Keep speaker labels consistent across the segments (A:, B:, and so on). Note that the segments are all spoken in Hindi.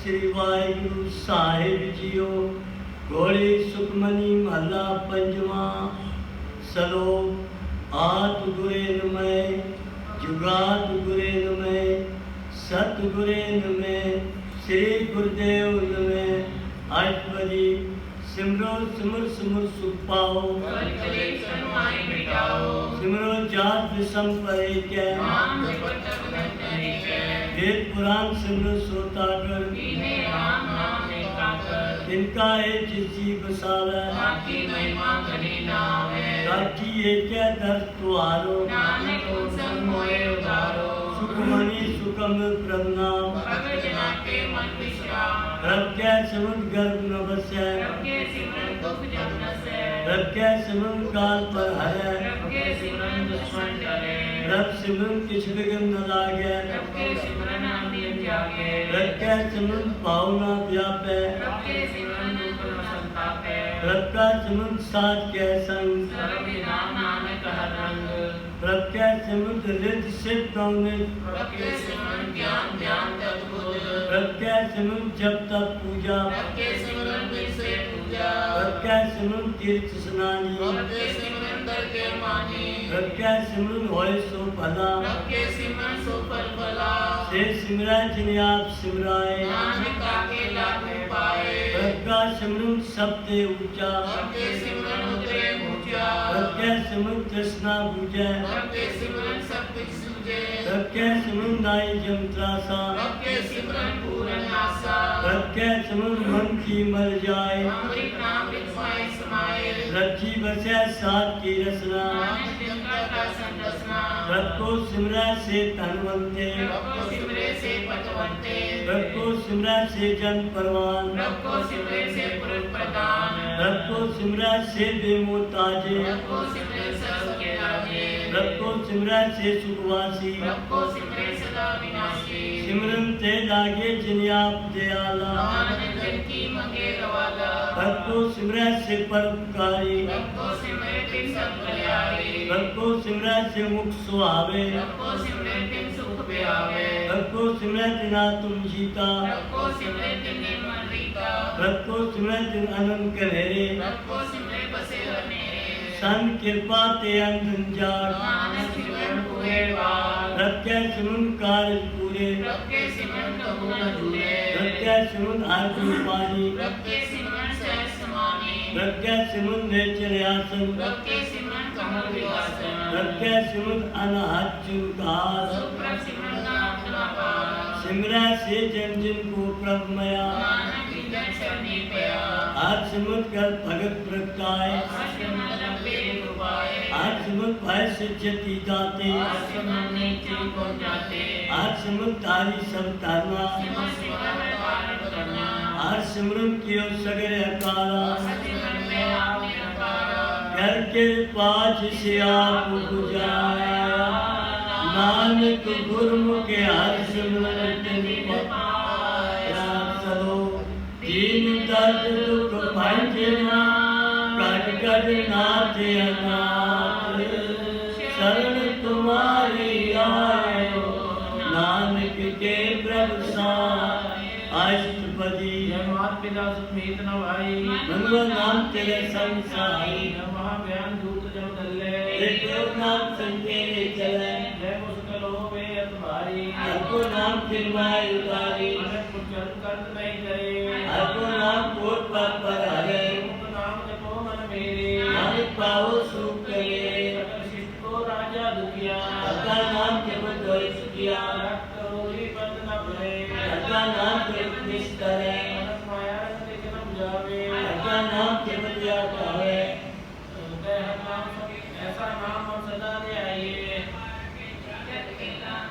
A: श्री वाहिगुरु साहिब जीओ। घोड़े सुखमनी महला पंजवा। सलोक आद गुरे नमः, जुगाद गुरे नमः, सत गुरे नमः, श्री गुरुदेव नमः। अष्टपदी सिमरो सिमर सिमर सुख पाओ, सिमरो जात विषम परे कै, वेद पुराण सिमरो सोता कर, इनका है जिसी बसावे, राखी एक दर्श तुहारो, सुखमणि सुखम प्रभनाम, रब के समुद्र गर्भ न बसे, रब के सिमरन काल पर हरे, रब सिमरन किछ विघ्न न लागे, रब के सिमरन पावना व्यापे, रब का सिमरन साथ के संग, रब के सिमरन रिद्ध सिद्ध नवनित, रब के सिमरन जप तप पूजा, रब के सिमरन तीर्थ स्नानी, रब के सिमरन होए सो भला, से सिमरा जिन्हें आप सिमराए, रब का सिमरन सबसे ऊंचा, रब के सिमरन तृष्णा बुझे, रब के सिमरन नाई जम त्रासा, रब के सिमरन मन की मर जाए, रब जी बसे साथ की रसना, रब को सिमरा से तनवंते, रब को सिमरा से जन परवान, रब को सिमरा से बेमोताजे, रब को सिमरा से सुखवासी, सिमरन ते लागे जिन्हें आप दयाला, रब को सिमरा से परोपकारी, रब को सिमरा से मुख सुहावे, रब को सिमरा दिना तुम जीता, रब को सिमरा दिन अनंत करेरे, सन कृपा ते अंत जाड़, रब के सिमरन कार्य पूरे, रब के सिमरन आत्म पानी, रब के सिमरन नेचर आसन, रब के सिमरन अनाहत चुनकार, सिमरा से जन जन को प्रभमया, आज सिमरन कर भगत प्रगटाए, आज सिमरन भय से जति दाते, आज सिमरन तारी सब धर्मा, आज सिमरन कियो सगरे अकाला, घर के पाछ से आप बुझाया, नानक गुरमुख के हर सिमरन तिन पाया। चलो दीन दर्द दुख भंजना, कट कट नाथ अनाथ, शरण तुम्हारी आयो, नानक के प्रभु साय। अष्टपदी
B: पिता सुमित न भाई,
A: मंगल नाम तेरे संसाई,
B: महाव्यान दूत जब दल्ले,
A: देव नाम संकेले चले,
B: जय मुस्कल हो वे अत भारी,
A: आपको नाम फिरमाए उतारी,
B: कुछ कर्त नहीं करे,
A: आपको नाम कोट पाप पर हरे,
B: नाम जपो मन मेरे,
A: नानक पाओ सुख करे,
B: शिष्ट को राजा दुखिया,
A: आपका नाम जपत होए सुखिया,
B: करोड़ी बंद न भरे,
A: आपका नाम जपत निष्ठरे, आपका नाम जपत या पावे,
B: ऐसा नाम हम सदा दे आइए,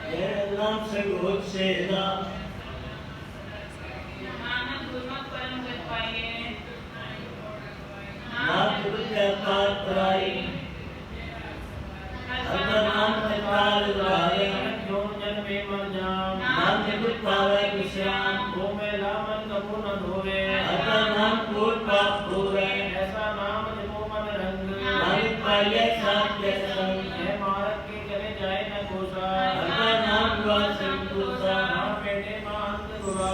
A: मेरा नाम से बहुत से ला,
C: नानक गुरमुख परम गति पाइए,
A: नाम जपत या पार पराई, आपका नाम प्रचार उदारे,
B: जो जन में मर जाम,
A: नाम जपत पावे विश्राम,
B: वो में लामन कबू न धोवे,
A: आपका नाम कोट पाप धोवे,
B: ऐसा नाम जपो मन रंग,
A: नानक पाइए साथ के संग,
B: है मार्ग के चले जाए न कोसा,
A: आपका नाम हुआ संतोषा,
B: नाम पेटे महंत गुआ,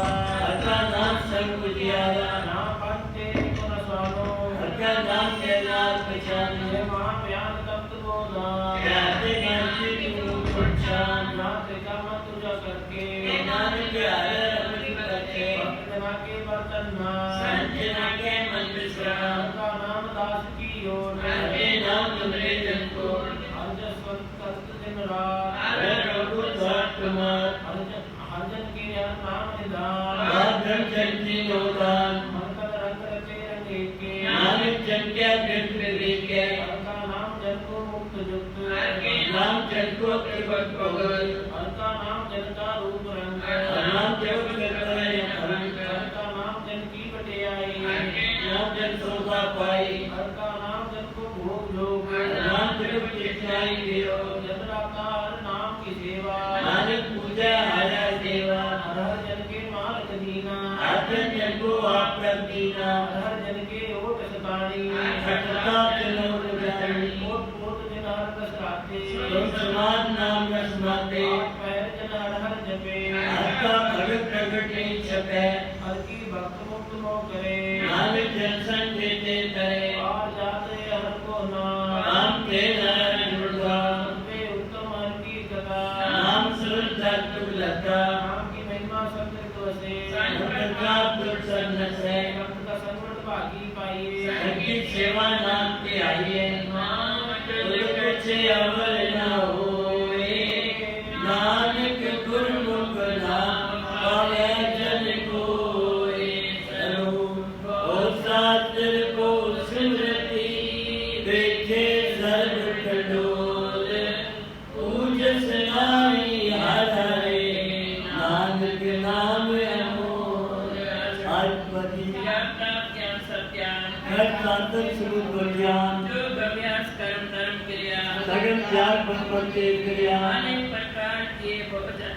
A: का नाम संग उजियारा,
B: ना पंते को न स्वानो,
A: हर का नाम के लाल पहचान,
B: ये महाव्यान तप्त बोधा,
A: कहते गांधी तुम पहचान,
B: ना त्रिका मत तुझा करके,
A: नानक के आरे अपनी करके,
B: भक्त जना के बर्तन ना,
A: संजना के मन विश्राम,
B: का नाम दास की ओर,
A: हरे नाम तुमरे जन को,
B: हर जसवंत करत दिन रात,
A: हरे प्रभु स्वात कुमार,
B: हर जन के यह नाम निदान,
A: भाद्रम चंदी नोदान,
B: मरकत रंग रचे रंगे के,
A: नानक जन के व्यक्त विवेके,
B: हर का नाम जन को मुक्त युक्त,
A: नाम जन को त्रिपद पगल,
B: हर का नाम जन का रूप रंग,
A: नाम जप करता है अनंत,
B: हर का नाम जन की बटियाई,
A: नाम जन सोगा पाई,
B: हर का नाम जन को भोग योग,
A: नाम जप चिताई दियो,
B: जन राता हर नाम की सेवा,
A: नानक पूजा आया देवा,
B: हर हर जन के मार्ग दीना,
A: आजन जन को आप दीना,
B: हर हर जन के ओट सतानी,
A: सतता चलो जानी,
B: ओट ओट जन हर कस राते,
A: तुम समान नाम रसमाते,
B: आठ पैर जन हर हर जपे,
A: आपका भगत प्रगट नहीं छपे,
B: हर की भक्त मुक्त मोह करे,
A: नानक जन देते करे,
B: और जाते हर को नाम,
A: नाम ते नर दुर्गा,
B: सबसे उत्तम हर की कथा,
A: नाम सुरता तुलता,
B: नाम की महिमा संतृप्त वसे,
A: मुक्ता दुर्सन से,
B: भक्त का संवट भागी पाइए,
A: सबकी सेवा नाम के आइए, कुछ अवर न होए, नानक गुरमुख नाम पावे जन कोय, सर्व ओ सातिर को स्मृति, देखे सर्व खडोल, पूजस नाई हर हरे, नानक नाम अमोल, आत्मधि
C: ज्ञान सत्यान,
A: घर साधन सुरुद्ध ज्ञान,
C: योग अभ्यास कर्म धर्म क्रिया,
A: सगल त्याग बंधन के क्रिया,
C: अनेक प्रकार के भोजन,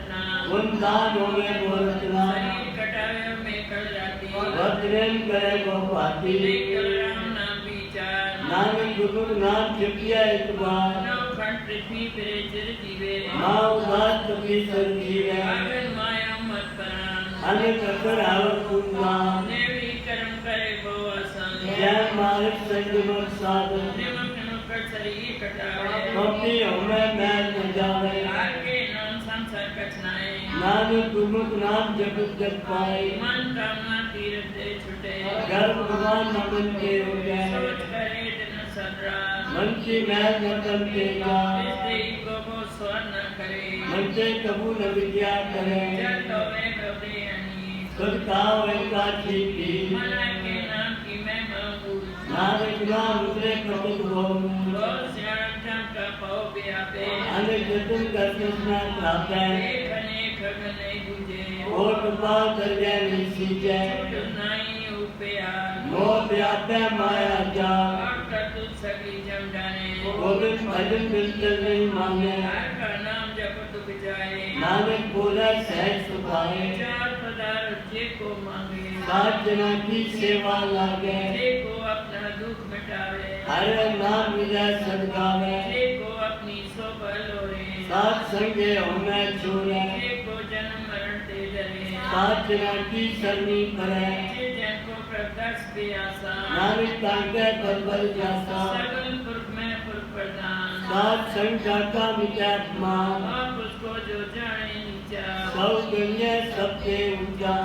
A: उन दान होवे वो रचना,
C: शरीर कटावे में कर जाती,
A: वज्रेन करे वो पाती,
C: लेकर राम नाम विचार,
A: नानक गुरु नाम जपिया एक बार,
C: नवखंड पृथ्वी फिरे चिर जीवे,
A: माँ उदास कभी सर जीवे,
C: आगन माया मत परान,
A: अनेक अकर आवत कुंदान,
C: नेवी कर्म करे वो आसन,
A: जय मार्ग संगम साधन,
C: निमक निमक कर शरीर कटावे,
A: भक्ति हमें मैल न जावे,
C: आगे नाम संसार कठिनाई,
A: नानक गुरमुख नाम जपत जप पाए,
C: मन कामना तीर्थ दे छुटे,
A: गर्भ भगवान नमन के हो गए,
C: सोच करे दिन सदरा,
A: मन की मैल न तन के जा,
C: इस देही को वो स्वर न करे,
A: मन से कबू न विद्या करे,
C: जल तो वे प्रभु अनी,
A: खुद खाओ इनका चीपी,
C: मना के नाम की मैं मांगू,
A: नानक नाम उतरे कटुक बोल,
C: बहुत सियाण का पाओ व्यापे,
A: अनेक जतन कर कृष्णा प्राप्त,
C: एक अनेक अगन नहीं बुझे,
A: और कृपा कर गए निसीचे,
C: छूट नहीं उपया,
A: मोह व्यापे माया जा,
C: और कर तुझ सगली जम जाने,
A: गोविंद भजन बिल्कुल नहीं माने,
C: हर का नाम जप दुख जाए,
A: नानक बोला सहज सुखाए,
C: चार पदार्थ जे को मांगे,
A: सात जना की सेवा लागे,
C: जे को अपना दुख मिटावे,
A: हर नाम मिला सदगावे,
C: जे को अपनी सोबल ओरे,
A: सात संगे हमें छोड़े,
C: जे को जन्म मरण ते जरे,
A: सात जना की शरणी करे,
C: जे जन को प्रत्यक्ष भी आसा,
A: नानक तांके पर बल जाता,
C: सगल पुरख में पुरख प्रधान,
A: सात संग जाता मिटात्मा,
C: आप उसको जो जाने नीचा,
A: सब दुनिया सबसे ऊंचा,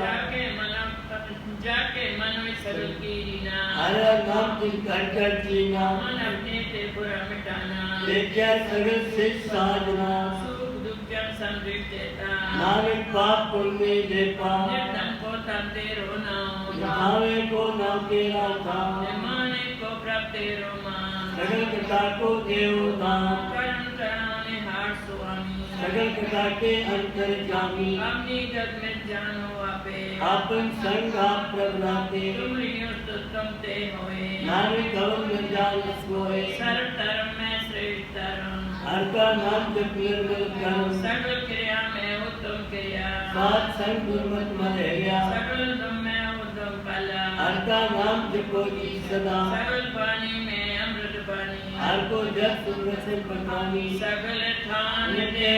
C: जाके मन में सगल की रीना,
A: हर नाम दिन कर जीना,
C: मन अपने ते बुरा मिटाना,
A: देखा सगल से साधना,
C: सुख दुख जब संदीप देता,
A: नानक पाप पुण्य देता,
C: निर्धन को तन दे रोना,
A: भावे को ना तेरा था,
C: माने को प्राप्त रोमान,
A: सगल कथा को देवदान,
C: कर्म कराने हार स्वामी,
A: सगल कथा के अंतर जामी,
C: अपनी जग में जानो आपे,
A: आपन संग आप प्रभुते,
C: तुम रियो तो तुम ते होए,
A: नानक कवन न जान सोए,
C: सर्व धर्म में श्रेष्ठ धर्म,
A: हर का नाम जप निर्मल कर्म,
C: सगल क्रिया में उत्तम क्रिया,
A: सात संग गुरमत मलेरिया,
C: सगल तुम में उत्तम फला,
A: हर का नाम जपो जी सदा,
C: सगल पानी में अमृत पानी,
A: हर को जप सुरसन पठानी,
C: सगल थान
A: दे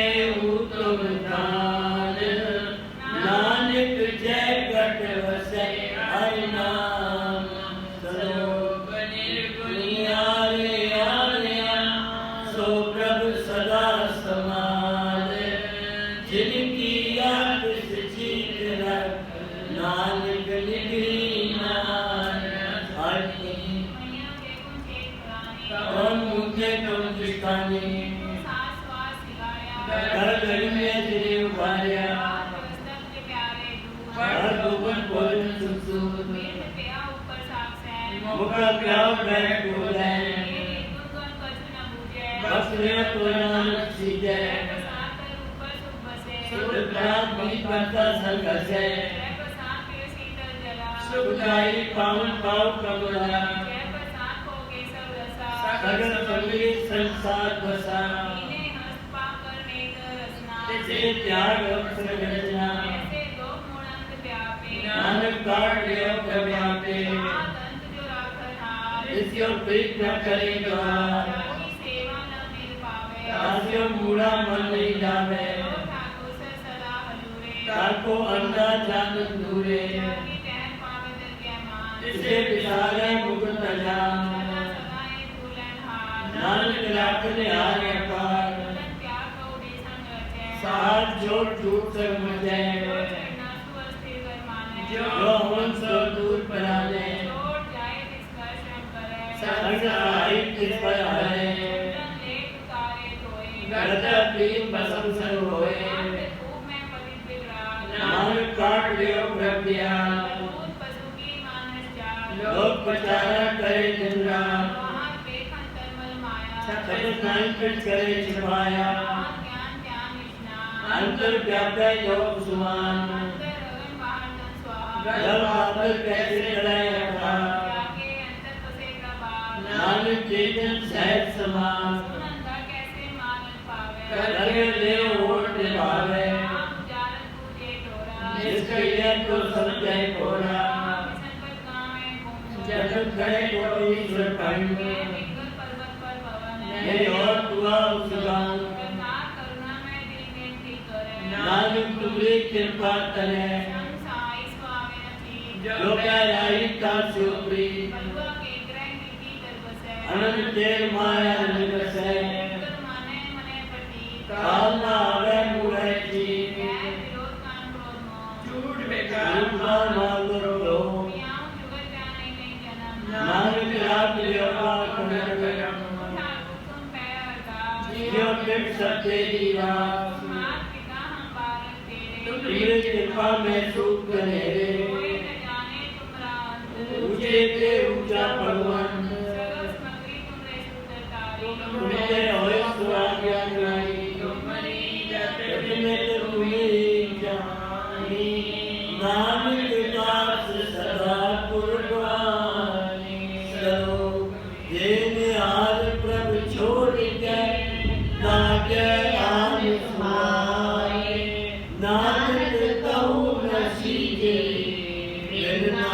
A: उत्तम दान, नानक जय कट हर भुवन भोजन सुसु
D: मीठ पिया ऊपर साक्षैन
A: मुखा प्याव बैठ बोले
D: गुण कछु न बूझे
A: बसरे तो नानक सीजे
D: प्रसाद कर ऊपर सुख बसे
A: सुख प्राप्त भी करता संघर्षे
D: प्रसाद के शीतल जला
A: सुखदाई पावन पाव कमला
D: जय प्रसाद को केसव रसा
A: सगल संगी संसार बसा
D: मीने हस्त पाकर नेक रसना
A: तिसे त्याग अवसर रचना
D: ऐसे लोक मूढ़ंत व्यापे
A: नानक काट लियो प्रव्यापे
D: महादंत जो राखर हार
A: इसको प्रीत न करे द्वार
D: जाकी सेवा न मिल पावे
A: दासियों मूढ़ा मन नहीं जावे
D: जो ठाकुर से सदा हजूरे
A: ताको अंधा जानत दूरे
D: जाकी टहल पावे दर के मान
A: इसे विचारे मुकुट जान
D: सदा सदाए फूलन हार
A: नानक राखने आगे पार
D: फूलन त्याग कौड़ी संग रचे
A: साथ जोड़ टूट कर मचे
D: जो चढ़ना सुअस्थिर कर माने
A: जो हवन सो दूर पराने
D: छोड़ जाए किसका श्रम करे
A: संग साहिब किस पर हरे
D: फूलन लेट उतारे धोए
A: गरज प्रीत बसम सर होए
D: नानक खूब में पतित विग्राम
A: नानक काट लियो प्रव्यान
D: दूध पशु की मानस जाल
A: लोक प्रचारा करे दिन रात
D: वहाँ बेखन तरमल माया
A: सतत नाम पिट करे छिपाया
D: वहाँ ज्ञान ज्ञान विष्णा
A: अंतर व्याप्य योग सुमान
D: अंतर अगन बाहर तन स्वाहा
A: जब आकर कैसे चलाए रखा
D: जाके अंतर बसे प्रभाव
A: नानक चेतन सहज समान
D: सुनंदा कैसे मानन पावे
A: करके देव ओट निभावे
D: आम उजारन पूजे टोरा
A: जिसका यह तो समझे कोरा
D: आम संकट गावे घूम
A: जगत करे कोटि ईश्वर खंड
D: ये विकल पर्वत पर पवन
A: ये और दुआ उसगान
D: प्रसाद करुणा में दिल बेनती करे
A: नानक तुम्हारी कृपा करे
D: संसाई स्वामी नथी
A: जो प्यारी तासु प्री
D: बलुआ के ग्रह नीति दर बसे
A: अनंत तेर माया निवसे
D: कर माने मने पटी
A: काल ना आवे मुरे जी
D: न्याय विरोध कान क्रोध मोह
C: झूठ बेकार
A: रूपा मालो लो
D: मियाँ जुगत जाने नहीं जन्म
A: नानक रात लियो पाठ करम
D: ठाकुर तुम पैर का
A: जो पिट सत्य दीवा
D: मात पिता हम बालक तेरे
A: तुम्हारी कृपा में सुख बनेरे
D: कोई न जाने तुमरा अंत
A: ऊंचे ते ऊंचा भगवान
D: सगल सामग्री तुमरे सुंदरतारी
A: तुम्हें होए सुराग्या नाई
C: तुम्हारी जाते
A: तुम्हें तुम्हें जानी नानक दास सदा कुर्बानी करो देने आल प्रभु छोड़ के नागे आन समाए नानक कहू न सीजे बिना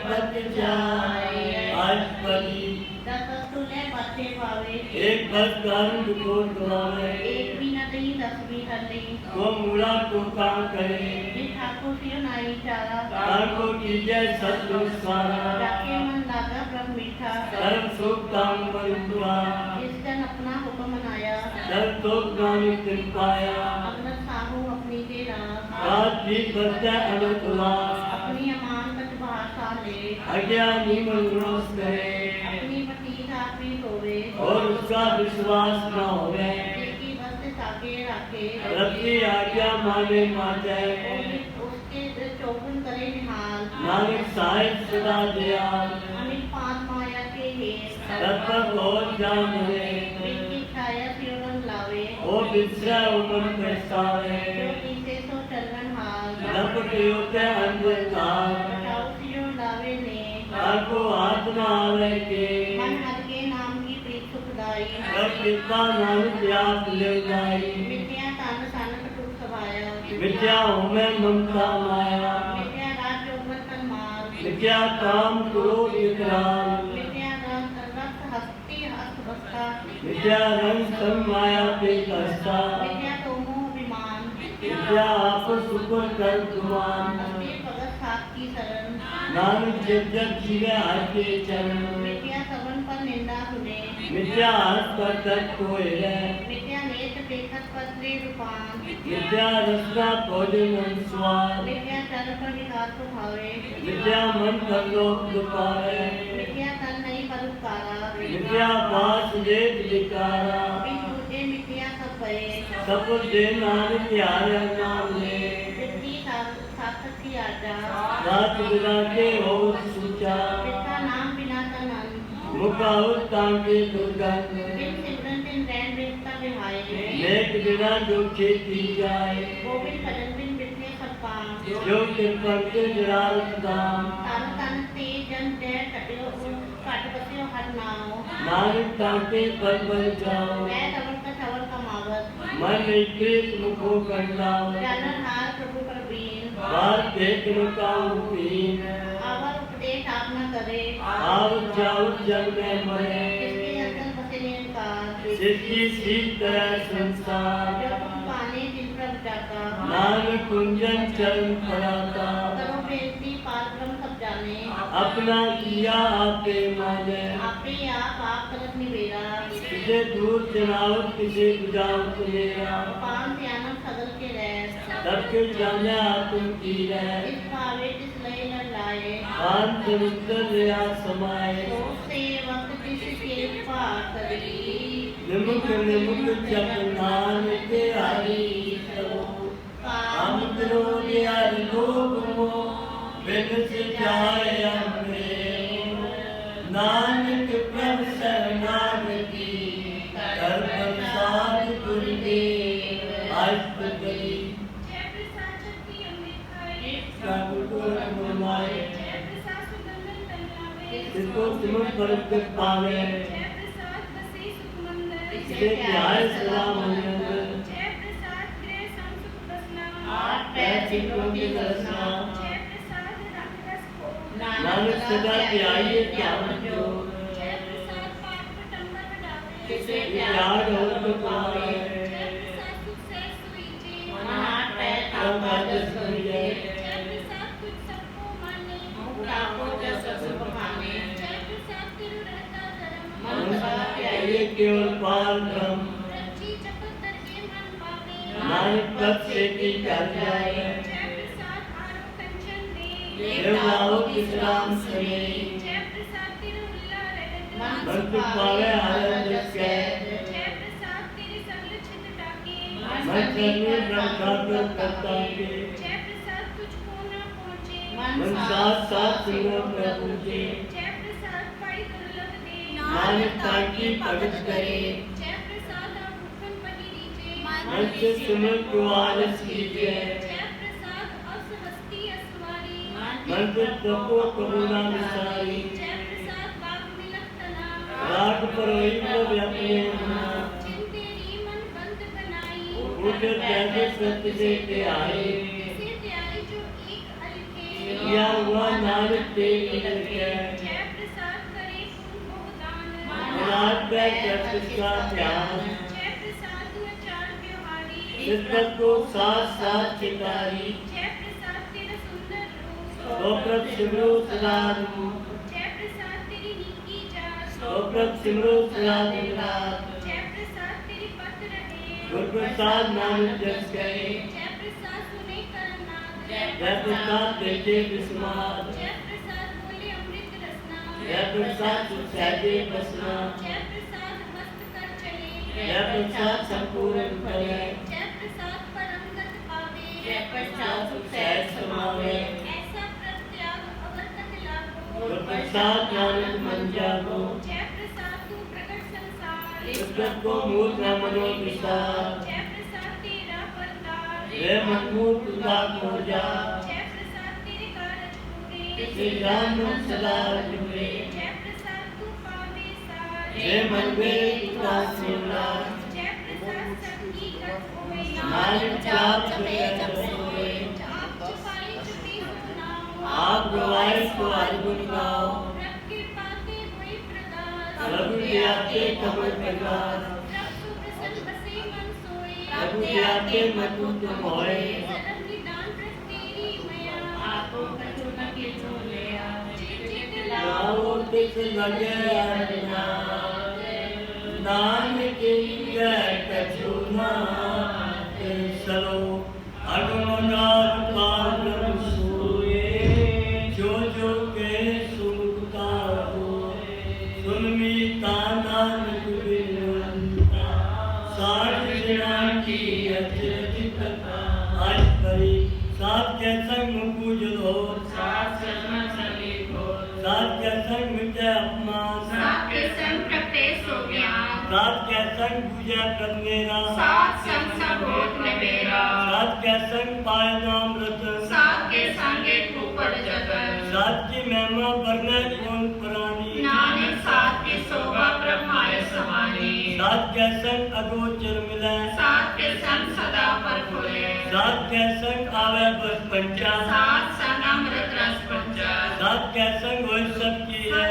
A: पत जाए आज पदी
E: दसतुले पत्ते पावे
A: एक बस कारण को दुआवे
E: एक भी न दही 10 भी हर नहीं
A: वो मूला को काम करे
E: ये ठाकुर सिर नाई चारा
A: तार को कीजिए सत्संग सारा
E: जाके मन लागा ब्रह्म मीठा
A: धर्म सुख काम बंधुआ
E: जिस जन अपना हुक्म मनाया
A: धर्म तो ज्ञानी तिन पाया
E: अपना साहू अपनी के रास
A: रात भी बच्चा अनुकुला
E: अपनी अमान कच भाषा ले
A: अज्ञानी मनोस करे
E: अपनी पति आपी होवे
A: और उसका विश्वास न होवे
E: जिसकी बस सागे राखे
A: रब्बी आज्ञा माने माते
E: उसके चौगुन करे निहाल
A: नानक साहिब सदा दयाल
E: अमित पांच माया के हेर
A: तत्पर बहुत जान है
E: विनती छाया सियोरन लावे
A: ओ विद्या उमन पैसावे
E: जो पीछे तो चलन हाल
A: जब होते अंधकार
E: बचाओ सियो लावे ने
A: ताको आत्मा आवे के
E: मन हर के नाम की प्रीत सुखदाई
A: जब कृपा नानक याद ले जाई
E: विद्या तन सन कटु सभाया
A: विद्या होमे ममता माया
E: विद्या राज जोगत तन मार
A: विद्या काम क्रोध विकराल
E: विद्या रस हस्ती हस्त बस्ता
A: विद्या रंग तन माया पे कसता
E: विद्या तोमो विमान
A: विद्या आप सुपर कर गुमान
E: हस्ती भगत साथ की शरण
A: नानक जब जब जीवे आके चरण
E: विद्या सवन पर निंदा सुने
A: विद्या हाथ पर तक कोई है
E: विद्या नेत देखत पत्रे रूपान
A: विद्या रसना भोजन स्वाद
E: विद्या चर पर विकास को भावे
A: विद्या मन पर लोक दुपावे
E: विद्या तन नहीं पर उपकारा
A: विद्या पास वेद विकारा
E: बिन दूजे विद्या सब भये
A: सब दे नानक यार नाम ले
E: सिद्धि सार्थक की आजा
A: रात बिना के हो सूचा
E: जिसका नाम बिना तन अंत
A: मुखाउत तांगे दुर्गंध
E: बिन सिमरन बिन रैन बिनता विहाय
A: नेक बिना जो खेती जाए
E: गोविंद भजन बिन बिरथे सब काम
A: जो कृपण के जलाल दाम
E: तन तन ते जन जय कटियो कट बसियो हर नाम
A: नानक तांके पर बन जाओ
E: मैं तवन का सवर कमावत
A: मन प्रीत मुखो कंडाओ
E: जानन हार प्रभु प्रवीण
A: बात देख मुकाऊ पीन
E: आवर उपदेश आप न करे
A: आव जाओ जग में मरे
E: जिसके अंदर बसे निरंकार
A: जिसकी सीत तरह संसार
E: जो तुम पाने जिन पर जाता
A: नानक कुंजन चरण पड़ाता
E: करो बेनती पारक्रम सब जाने
A: अपना किया आपे माने
E: आपे आप करत निवेरा
A: किसे दूर चलावत किसे बुझावत मेरा
E: पान ध्यानम सगल के रह
A: सबके जाने आत्म की रह
E: इस पावे जिस लय न लाए
A: पान समुद्र दया समाए
E: तो से वक्त जिस के पार करी
A: निमुख जप नानक हरि करो हम करो यार लोग मो बिन से जाए हमें नानक प्रभ शरणागति कर प्रसाद गुरुदेव अष्टगति
D: जय प्रसाद शक्ति अमृत खाए
A: सतगुरु मुमाए
D: जय प्रसाद सुगंधन तन
A: जिसको सिमर परत पावे
D: जय प्रसाद बसे सुख मंदिर
A: इसके ध्यान सलाम मंगल
D: जय प्रसाद गृह संसुख बसना
E: आठ पैर चित्रों की दर्शना
D: जय प्रसाद रंगरस को
A: नानक सदा ध्याइए ध्यान जो
D: जय प्रसाद पाठ पटंबर बढ़ावे
E: जिसे
A: याद हो तो पावे
D: जय प्रसाद सुख से सुईचे
E: मन आठ पैर ताका जस करिए
D: जय प्रसाद कुछ सबको माने
E: मुक्ता को जस सुख खाने
D: जय प्रसाद तिरु रहता धर्म
E: मन सदा
A: ये केवल पार ब्रह्म
D: रची जपत दर्जे मन पावे
A: नानक पद से की कर जाए
D: जय प्रसाद आरो कंचन दे
A: देवताओं की सलाम सुने
D: जय प्रसाद तिरु उल्ला रहत
E: मन
A: मन सुख पावे आनंद के
D: जय प्रसाद तेरे सगल छित डाके
A: मन चलने ब्रह्मा करता के
D: जय प्रसाद तुझको न पहुँचे
A: मन साथ साथ सुनो प्रभु जी
D: जय प्रसाद पाई दुर्लभ दे
A: नानक ताकि भगत करे
D: जय प्रसाद भूखन पनी रीचे
A: मन से सुनो को आलस कीजिए
D: जय प्रसाद अस हस्ती असवारी
A: मन से तपो करुणा विसारी
D: जय प्रसाद बाग मिलत तना
A: राग पर वही को व्यापने होना
D: जिन तेरी मन बंद बनाई
A: उठे कैसे सत्य से के आए
D: इसे त्यारी जो एक अलखे
A: किया हुआ नानक तेरी के
D: जय प्रसाद करे पुन बहुदान
A: रात पे कृष्ण का ध्यान
D: जय प्रसाद तू आचार व्यवहारी
A: शिष्ट को साथ साथ चितारी
D: जय प्रसाद तेरा सुंदर रूप
A: सोप्रत सिमरो सदा
D: जय प्रसाद तेरी नीकी जात
A: सोप्रत सिमरो सदा दिन रात
D: जय प्रसाद तेरी पत रहे
A: गुर प्रसाद नानक जस गए
D: जय प्रसाद सुने करनाद
A: जय प्रसाद देखे विस्माद
D: जय प्रसाद बोले अमृत रसना
A: जय प्रसाद सुख सहजे बसना
D: जय प्रसाद मस्त कर चले
A: जय प्रसाद संपूर्ण करे
D: जय प्रसाद परमगत पावे
E: जय प्रसाद सुख सहज समावे
D: ऐसा प्रत्याग अवर्तक लागो
A: गुर प्रसाद नानक मन जागो
D: जय प्रसाद तू प्रकट संसार
A: पुस्तक को मूल न मनो विसार
D: जय प्रसाद तेरा परदार
A: वे मनमूल तुझा को जा
D: जय प्रसाद तेरे कारज पूरे
A: श्री राम सदा जुड़े
D: जय प्रसाद तू पावे सार
A: जय मन में तुझा सुना
D: जय प्रसाद सबकी गत होए
A: नानक जाप जपे जप सोए
D: आप छुपाई छुपी हो नाम
A: आप गवाए को अर्जुन गाओ
D: रब कृपा ते हुई प्रदान
A: प्रभु त्यागे कमल प्रकाश
D: प्रभु प्रसन्न बसे मन सोए
A: प्रभु त्यागे मधु तुम होए
D: सदन निदान प्रस तेरी मया
E: आपको कछु न किछु लिया
D: चित
A: लाओ तिस लगे अर्जना नानक इंद्र कछु ना सरो अगमनार पार सूए जो जो के सुमुखता हो सुनमी ताना निकुबिनवंता साठ जना की अचरज कथा आज करी साथ के संग मुकु जो संग मिटे अपमान,
E: साथ के संग प्रगटे सो ज्ञान,
A: साथ के संग पूजा करनेरा,
E: साथ संग सब होत निबेरा,
A: साथ के संग पाए नाम रतन,
E: साथ के संग एक ऊपर जगत,
A: साथ की महिमा बढ़ने कौन पुरानी,
E: नानक साथ की शोभा ब्रह्माय समानी,
A: साथ के संग अगोचर मिले,
E: साथ के संग सदा पर खुले,
A: साथ के संग आवे बस पंचा,
E: साथ संग अमृत रस पंचा,
A: साथ के संग वही सबकी है,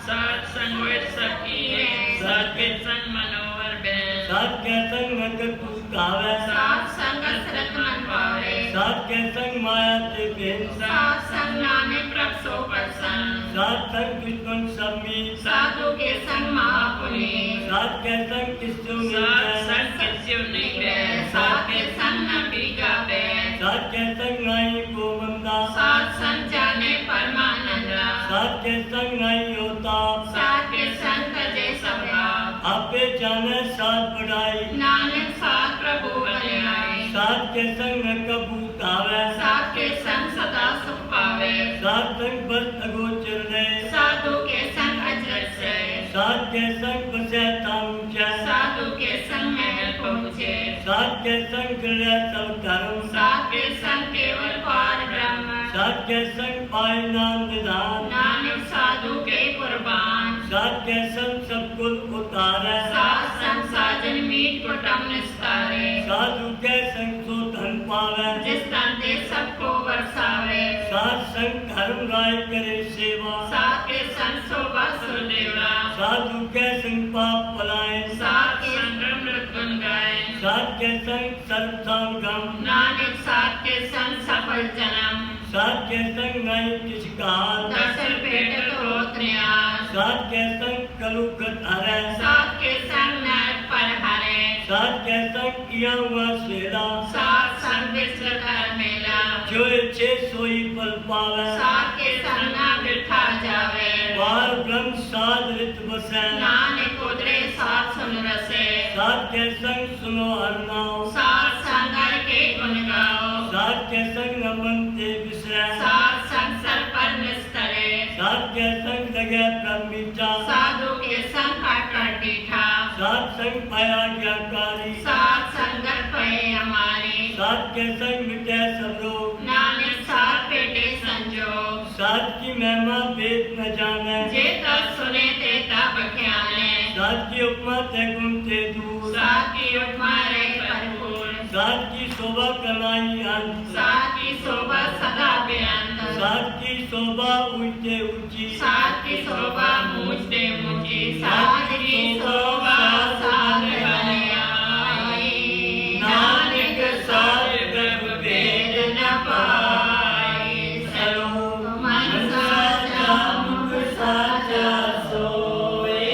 C: सात संग वे सखी है, सात के संग मनोहर बहन,
A: साथ के संग नगर तू गावे,
E: साथ संग असरत मन पावे,
A: साथ के संग माया ते बेन,
E: साथ संग नानक प्रभ सो प्रसन्न,
A: साथ संग दुश्मन सब मीत,
E: साधु के संग महापुनि,
A: साथ के संग किस्सों में
C: सात
A: है,
C: संग किस्यो नहीं बहन,
E: साथ के संग न बिगा बे,
A: साथ के संग नाई को मंदा,
E: साथ संग जाने परमानंदा,
A: साथ के संग नाई होता,
E: साथ के संग तजे सबका,
A: आपे जाने साथ बढ़ाई,
E: नानक साथ प्रभु बने आए,
A: साथ के संग न कबू गावे,
E: साथ के संग सदा सुख पावे,
A: साथ संग बस अगोचर रहे,
E: साधु के संग अजरत से,
A: साथ के संग बसे ताऊंचा,
E: साधु के संग महल पहुँचे,
A: साथ के संग गिरे सब धर्म,
E: साथ के संग केवल पार ब्रह्म,
A: साथ के संग पाए नाम निधान,
E: नानक साधु के कुर्बान,
A: साथ के संग सब कुल उतारे,
E: साथ संग साजन मीट कुटुंब निस्तारे,
A: साधु के संग सो धन पावे,
E: जिस धन दे सबको बरसावे,
A: साथ संग धर्म राय करे सेवा,
E: साथ के संग शोभा सुरदेवरा,
A: साधु के संग पाप पलाए,
E: साथ के
C: संग मृत गुण गाए,
A: साथ के संग सर्व संगम,
E: नानक साथ के संग सफल जन्म,
A: साथ के संग नहीं किस काल,
E: दर्शन पेट क्रोध न्यास,
A: साथ के संग कलुकत हरे,
E: साथ के संग नरक पर हरे,
A: साथ के संग किया हुआ सेरा,
E: साथ संग विश्व कर मेला,
A: जो इच्छे सोई पल पावे,
E: साथ के संग ना बिठा जावे,
A: पार ब्रह्म साध रित बसे,
E: नानक उतरे साथ सुन रसे,
A: साथ के संग सुनो हर नाम,
E: साथ संग हर के गुण गाओ,
A: साथ के संग नमन ते विसरे,
E: साथ संग सर पर निस्तरे,
A: साथ के संग लगे ब्रह्मीचा,
E: साधु के संग काट डीठा,
A: साथ संग पाया ज्ञाकारी,
E: साथ संगत पे हमारी,
A: साथ के संग मिटे सब रोग,
E: नानक साथ पेटे संजोग,
A: साथ की महिमा वेद न जाने,
E: जे तत् सुने ते तब बख्याने,
A: साथ की उपमा ते गुण ते दूर,
E: साथ की उपमा रहे भरपूर,
A: साथ की शोभा कमाई अंत,
E: साथ की शोभा सदा बेअंत,
A: साथ की शोभा ऊंचे ऊंची,
E: साथ की शोभा मूझते मुझी, साथ की शोभा साथ बने आई, नानक साथ प्रभु भेद न पाए, सरोग मन साचा मुख साचा सोए,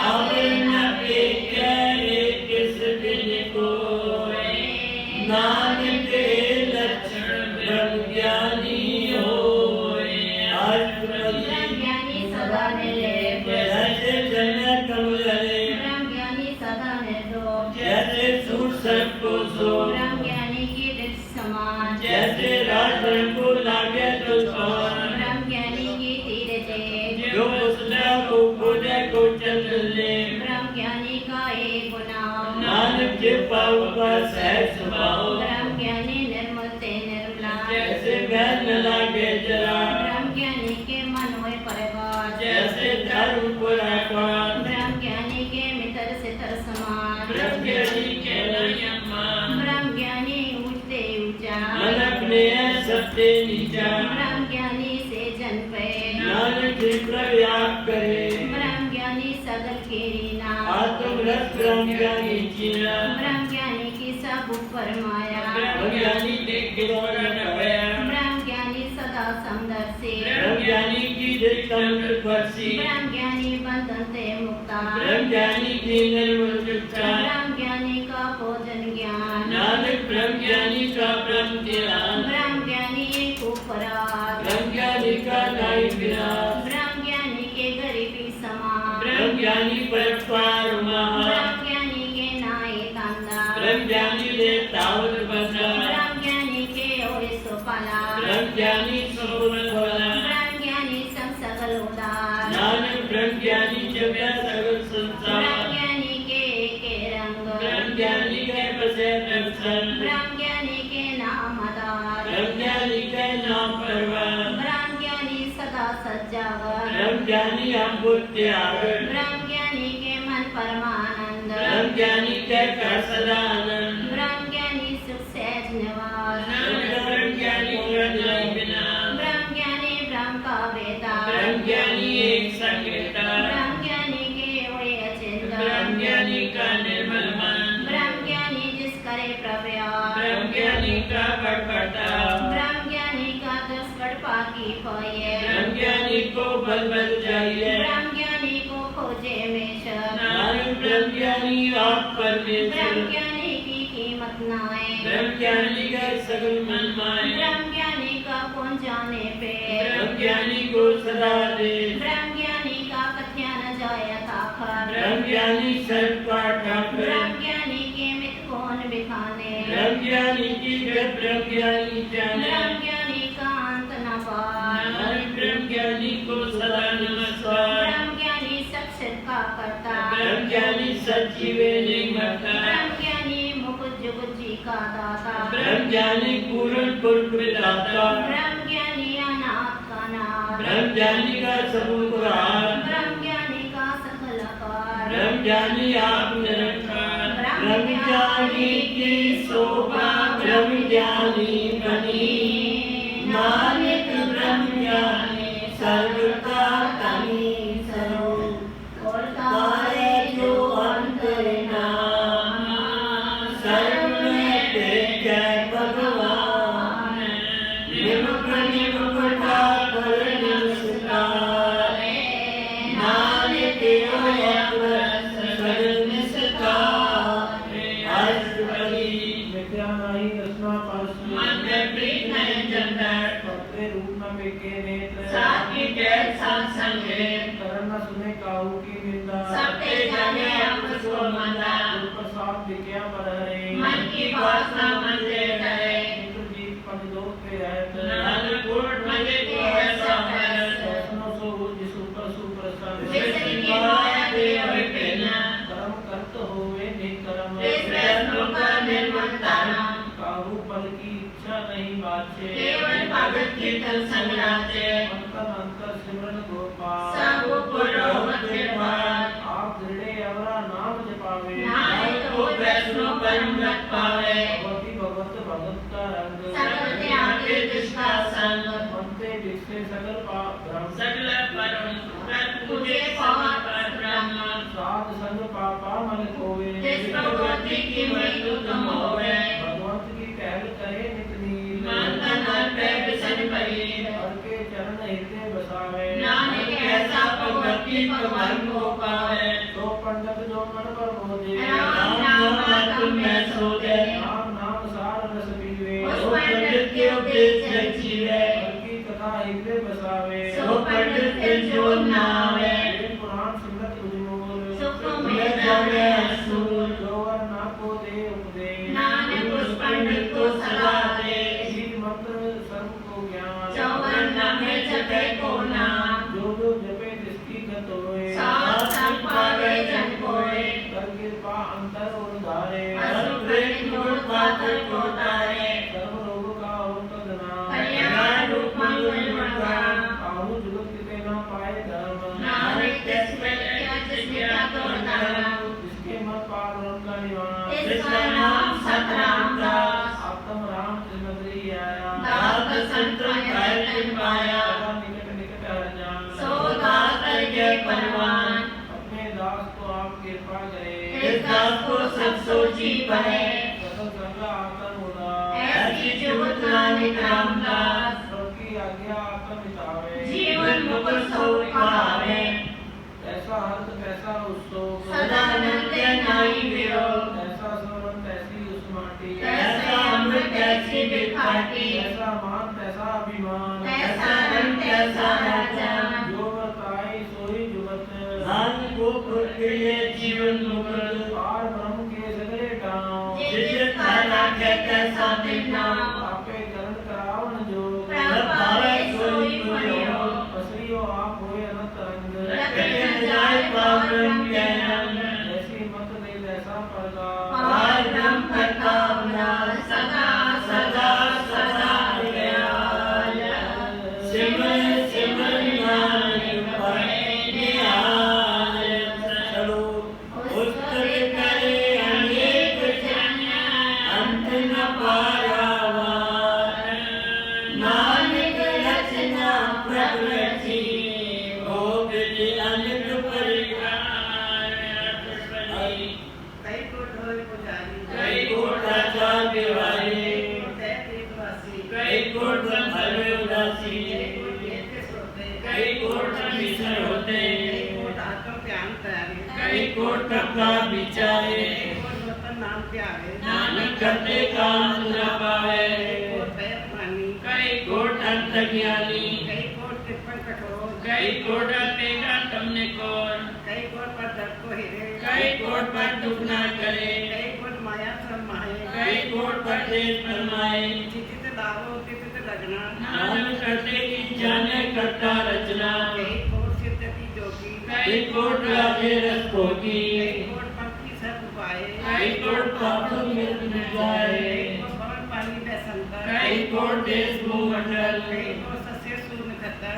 E: अब न बिके किस बिन कोए, नानक लक्षण ब्रह्म ज्ञानी होए, ब्रह्म ज्ञानी सदा निर्लेप,
A: जैसे जन्य कमलरे,
E: ब्रह्म ज्ञानी सदा निर्दोष,
A: जैसे सूर सर्प को सो,
E: ब्रह्म ज्ञानी की दृष्टि समान,
A: जैसे राजन को लागे तुझपान,
E: ब्रह्म ज्ञानी की धीरे तेज,
A: जो मुसला को खोजे को चंद ले,
E: ब्रह्म ज्ञानी का एक गुनाह,
A: नानक के पाव का सहज स्वभाव,
E: ब्रह्म ज्ञानी निर्मल ते निर्मला,
A: जैसे मैल न लागे जरा,
E: ब्रह्म ज्ञानी के मन होए परगास,
A: जैसे धर्म को आकाश,
E: ब्रह्म ज्ञानी के मित्र सितर समान,
A: ब्रह्म ज्ञानी के
C: मान,
E: ब्रह्म ज्ञानी ऊंचते ऊंचा,
A: मन अपने सबसे नीचा,
E: ब्रह्म ज्ञानी से जन पे,
A: नानक जी प्रव्याप करे,
E: ब्रह्म ज्ञानी सगल के रीना,
A: आत्म रस ब्रह्म ज्ञानी जीना,
E: ब्रह्म ज्ञानी की सब ऊपर माया,
A: ब्रह्म ज्ञानी देख गिरोन भया,
E: ब्रह्म ज्ञानी सदा समदर्शी,
A: ब्रह्म ज्ञानी की दृष्टि परसी,
E: ब्रह्म ज्ञानी बंधन ते मुक्ता,
A: ब्रह्म ज्ञानी की निर्मल चित्ता,
E: ब्रह्म ज्ञानी का भोजन ज्ञान,
A: नानक ब्रह्म ज्ञानी का ब्रह्म ध्यान,
E: ब्रह्म ज्ञानी एक उपराग,
A: ब्रह्म ज्ञानी का नहीं विनाश,
E: ब्रह्म ज्ञानी के गरीबी समान,
A: ब्रह्म ज्ञानी परपार महा,
E: ब्रह्म ज्ञानी के नाए कांदा,
A: ब्रह्म ज्ञानी ने तावत बसा,
E: ब्रह्म ज्ञानी के ओए सोपाला,
A: ब्रह्म ज्ञानी सोमन भला,
E: ब्रह्म ज्ञानी संग सगल उदार, सज्जागर
A: ब्रह्मज्ञानी हम बुद्ध त्यागर
E: ब्रह्मज्ञानी के मन परमानंद
A: ब्रह्मज्ञानी के कर सदा आनंद
E: ब्रह्मज्ञानी सुख सहज निवास
C: ब्रह्मज्ञानी प्रलय विनाश
E: ब्रह्मज्ञानी ब्रह्म का वेदा
C: ब्रह्मज्ञानी एक संगीता
E: ब्रह्मज्ञानी के हुए अचिंत
C: ब्रह्मज्ञानी का निर्मल मन
E: ब्रह्मज्ञानी जिस करे प्रव्यास
C: ब्रह्मज्ञानी का बड़बड़ा
E: ब्रह्मज्ञानी का दुष्कड़ पाकी खोए
C: ब्रह्मज्ञानी को बल बल चाहिए
E: ब्रह्मज्ञानी को खोजे में शब
A: नारायण ब्रह्मज्ञानी आप परमेश्वर
E: ब्रह्मज्ञानी की कीमत नाए
A: ब्रह्मज्ञानी का सगल मन माए
E: ब्रह्मज्ञानी का कौन जाने पे
A: ब्रह्मज्ञानी को सदा दे
E: ब्रह्मज्ञानी का कथ्या न जाय ताखर
A: ब्रह्मज्ञानी सर्व का ठाकर
E: ब्रह्मज्ञानी के मित कौन बिखाने
A: ब्रह्मज्ञानी की गत ब्रह्मज्ञानी जाने
E: ब्रह्मज्ञानी का अंत न पार
C: नारायण ब्रह्मज्ञानी को सदा नमस्कार
E: ब्रह्मज्ञानी सब सिद्ध का करता
A: ब्रह्मज्ञानी सच्चीवे नहीं मरता
E: ब्रह्मज्ञानी मुकुट जुगुट जी का दाता
A: ब्रह्मज्ञानी पूर्ण पुरुष विदाता
E: ब्रह्मज्ञानी अनाथ का नाथ
A: ब्रह्मज्ञानी का सबूतरार
E: ब्रह्मज्ञानी का सकल आकार
A: ब्रह्मज्ञानी आप निरंकार ब्रह्मज्ञानी की शोभा ब्रह्मज्ञानी बनी नानक ब्रह्मज्ञानी सर्व का तनी सरो और तारे जो अंतर्नाम सर्व में देखे भगवान निमुख निमुख ठाकुर नमस्कार नानक सगल निस्कार अष्टपदी
B: विद्या नहीं रचना पास
C: मन में प्रीत निरंजन बैठ
B: अपने रूप में बेके नेत्र
C: साथ की जय साथ संगीत
B: करण न सुने काहू की निंदा
C: सब ते जाने अमृत को मंदा
B: ऊपर साफ विज्ञा पर हरे
C: मन की वासना मन से करे
B: इंद्रजीत पंचलोक पे रहत
C: नानक कोट मजे को ऐसा हरस
B: वैष्णव सो जिस ऊपर सुप्रसन्न
C: विश्व की माया देव विपिना
B: कर्म करत होवे निकर्म
C: इस वैष्णव का निर्मलता नाम
B: काहू फल की इच्छा नहीं बाचे
C: केवल भगत कीर्तन संग्राचे
B: अंतर अंतर सिमरन गोपाल
C: सब पुरोहित के पार
B: आप दृढ़े अवरा नाम जपावे
C: नानक को वैष्णव परम रख पावे
B: भगवती भगवत भगत का रंग
C: सकल त्याग के दुष्टा संग
B: मनते विश्व सकल पाप भ्रम
C: सकल परम कर पूजे पवन पर ब्रह्म
B: साध संग पापा मन कोवे
C: जिस भगवती की मृत्यु तुम होवे
B: भगवंत की पहल करे नित नील
C: मन तन मन पे विसन परी
B: हर के चरण हृदय बसावे
C: नानक ऐसा भगवती भगवान को पावे
B: तो पंडित जो मन पर मोदे
C: राम नाम तुम में सो दे
B: नाम नाम सार रस पीवे
C: उस पंडित के उपदेश जग जीवे
B: हर की कथा हृदय बसावे
C: सो पंडित के जो नावे
B: वेद पुराण सिमरत उजमोल
C: सुख में जावे असुर
B: जोवर ना को दे उपदेश
C: नानक उस पंडित को सदा दे
B: बीज मंत्र सर्व को ज्ञान
C: चौवन नामे जपे को नाम
B: जो जो जपे जिसकी गत होए
C: साथ संग पावे जन कोय
B: कर कृपा अंतर और धारे
C: असुर प्रेत मोह पातर को तारे
B: सर्व रोग का औषध नाम
C: कल्याण रूप मंगल मंगल
B: काहू जुगत किते न पाए धर्म
C: नानक तिसमें क्या जिसमें क्या तो धर्म
B: जिसके मत पार उनका निवास
C: इसका नाम सतराम दास
B: आत्म राम त्रिनगरी आया
C: दास संतों भय तिन पाया
B: सदा निकट निकट हर जान
C: सो दास करके परवान
B: अपने दास को आप कृपा करे
C: इस दास को सब सोची पड़े
B: सकल संग आकर मुदा
C: ऐसी जुगत नानक रामदास
B: सबकी आज्ञा आकर मिटावे
C: जीवन मुकुट सो पावे
B: ऐसा हर्ष कैसा उत्सव
C: सदा नंदे नाई वियोग
B: ऐसा स्वरण तैसी उस माटी
C: ऐसा अमृत ऐसी बिखाटी
B: ऐसा मान तैसा अभिमान
C: ऐसा रंग ऐसा राजा
B: जो बताई सोई जुगत
A: धन को प्रक्रिय जीवन मुकुट
B: पार ब्रह्म के सगले गांव
C: जिस तारा के कैसा बिना
B: आपे करण करावन जो
C: प्रभ पावे सोई पुण्यो
B: असरियो आप होए अनंत रंग
C: रखे न जाए पार ब्रह्म के रंग
B: ऐसी मत दे ऐसा परगा
C: पार ब्रह्म प्रतापना सदा सदा सदा दयाल
A: सिमर सिमर प्रभु रखी हो बेटी अमित परिवार बनी
E: कई कोट होए पुजारी
A: कई कोट आचार बिवारी कई कोट संभल उदासी कई कोट विषय होते कई कोट का विचारे नानक करते काम न पावे कई कोट अंतर्ज्ञानी कई कोट पेगा तुमने कौन कई कोट पर दुख न करे कई कोट पर देश फरमाए नानक करते की जाने करता रचना कई कोट राधे रस भोगी कई कोट पाप मिल जाए कई कोट देश भूमंडल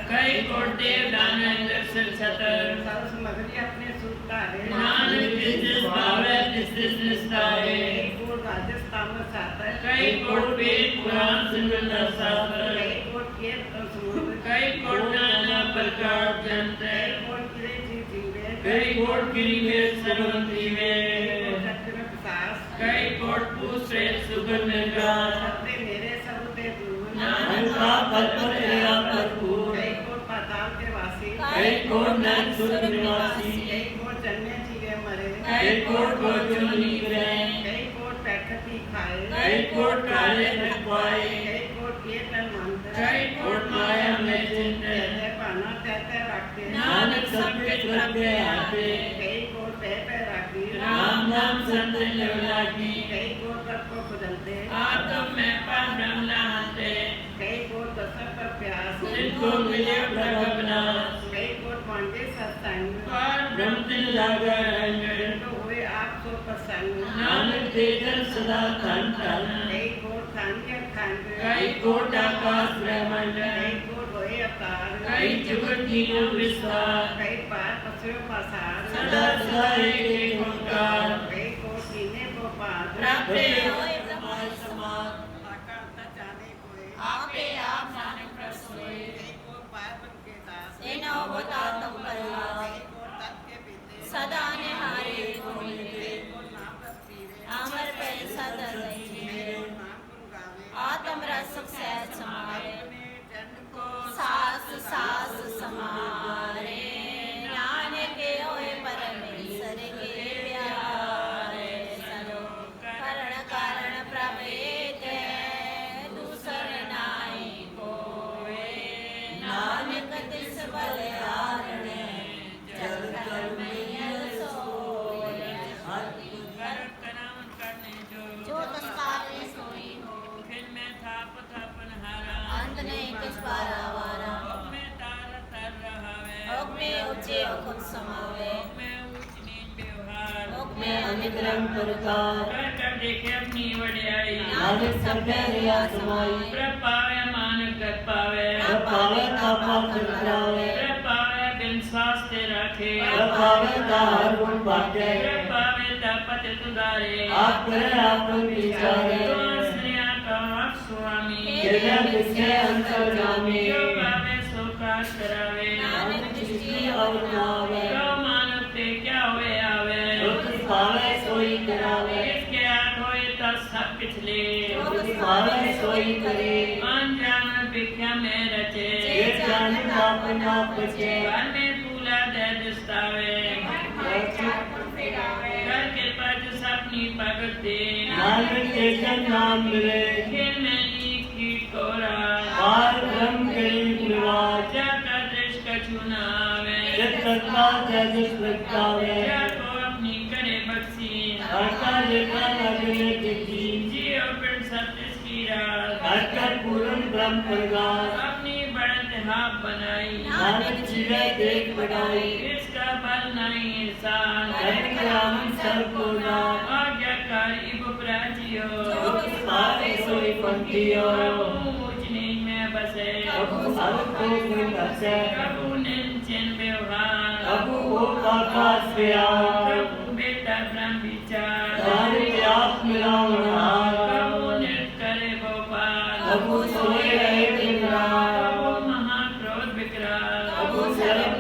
A: कई कोट देव दानव दर्शन छतर नानक जिस भावे तिस निष्ठाए कई कोट वेद पुराण सुनना शास्त्र कई कोट नाना प्रकार जंत्र कई कोट गिरी समंत्री में कई कोट पूछे सुगंध गान नानक का भरपूर तेरा भरपूर कई कोट नर सुर निवासी कई कोट गोचर निकले कई कोट काले रखवाए कई कोट माया में चिंते नानक सबके रखे आते राम नाम संत लेवला की आत्म में पर ब्रह्म हंते जिनको मिले प्रभुनाश पर ब्रह्म दिन जागर नानक तेजन सदा धन धन कई कोट आकाश ब्रह्मांड कई जुगत तीनों विस्तार सदा सदा एक ओंकार प्राप्त होए हमारे समाज आपे आप नानक प्रसोए सेना बता तुम परिवार सदा निहारे को मिले अमर पे सदा आत्म रस सुख सहज समारे सास सास समारे नानक के होए परमेश्वर के प्यारे सरो करण कारण प्रभेद दूसर नाई कोए नानक तिस बलिहारणे जग कर मैल सोए जो तस्कारे सोई हो फिर मैं थाप थापन हारा अंत नहीं किस बारा वारा में तार तर रहावे ओक में ऊंचे खुद समावे ओक में ऊंच नीच व्यवहार ओक में अनेक रंग प्रकार कर देखे अपनी वड्याई नानक सब रिया समाई प्रपावे मानक गत पावे प्रपावे तापा करावे प्रपावे बिन स्वास्थ्य रखे प्रपावे तार गुण बाटे प्रपावे तापत तुदारे आप करे आप विचारे स्वामी किसके अंतर्गामी जो पावे सो काश करावे नानक दृष्टि और नावे जो मानव ते क्या होए आवे जो किस पावे सोई करावे इसके हाथ होए तो सब पिछले जो किस पावे सोई करे अनजान भिक्षा में रचे ये जान नाप नाप बचे घर में फूला दे दस्तावे कर कृपा जो सपनी भगत दे नानक के नाम मिले फिर मैं बार ब्रह्म करीब निवास जाता दृष्ट कछुनावे जत्ता तेजस लगतावे जाको अपनी करे बख्शी हरता लेखा लगने दिखी जियो फिर सत्य की रात हरकर पूर्ण ब्रह्म प्रगास अपनी बढ़त हाथ बनाई नानक जीवे देख बढ़ाई इसका बल नहीं इंसान धर्म राम सबको नाम आज्ञाकारी बुपराजियो जो किस पावे सोई पंथियो बसे कबू सबको बसे कबू निंचन व्यवहार कबू वो आकाश प्यार कबू बेटा ब्रह्म विचार सारे आप मिलावनार कबू नित करे भोपाल कबू सोए रहे दिन रात कबू महाक्रोध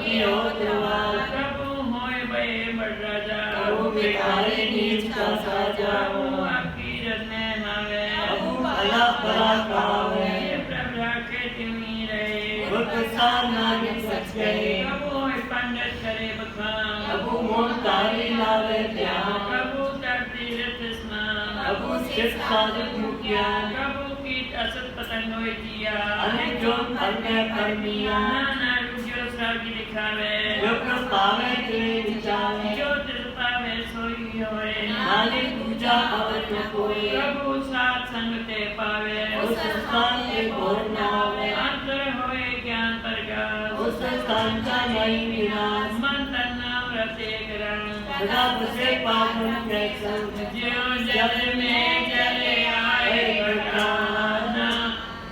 A: कियो द्वार
C: प्रभु होय बे बड़ राजा
A: प्रभु भिखारी नीच का साजा
C: प्रभु आपकी रत्न हावे
A: प्रभु भला भला कावे
C: प्रभु राखे तिमी रहे
A: गुरप्रसाद नानक सच गए
C: प्रभु होय पंडित करे बखान
A: प्रभु मोन तारी लावे ध्यान
C: प्रभु तरती रत स्नान
A: प्रभु शिव साधक मुखियान
C: प्रभु कीट असत पतंग होय दिया
A: अनेक जोन अन्य कर्मिया
C: नाना रुजो सागी दिखावे
A: जो प्रस्तावे तुझे विचारे
C: जो तिस पावे सोई होए
A: नानक पूजा अवत न कोई
C: प्रभु साथ संग ते पावे
A: उस स्थान के घोर नावे
C: अंतर होए ज्ञान प्रकाश
A: उस स्थान का नहीं विनाश
C: मन तन नाम रते ग्रहण
A: सदा बसे पावन के संग
C: ज्यो जल में जले आए घटाना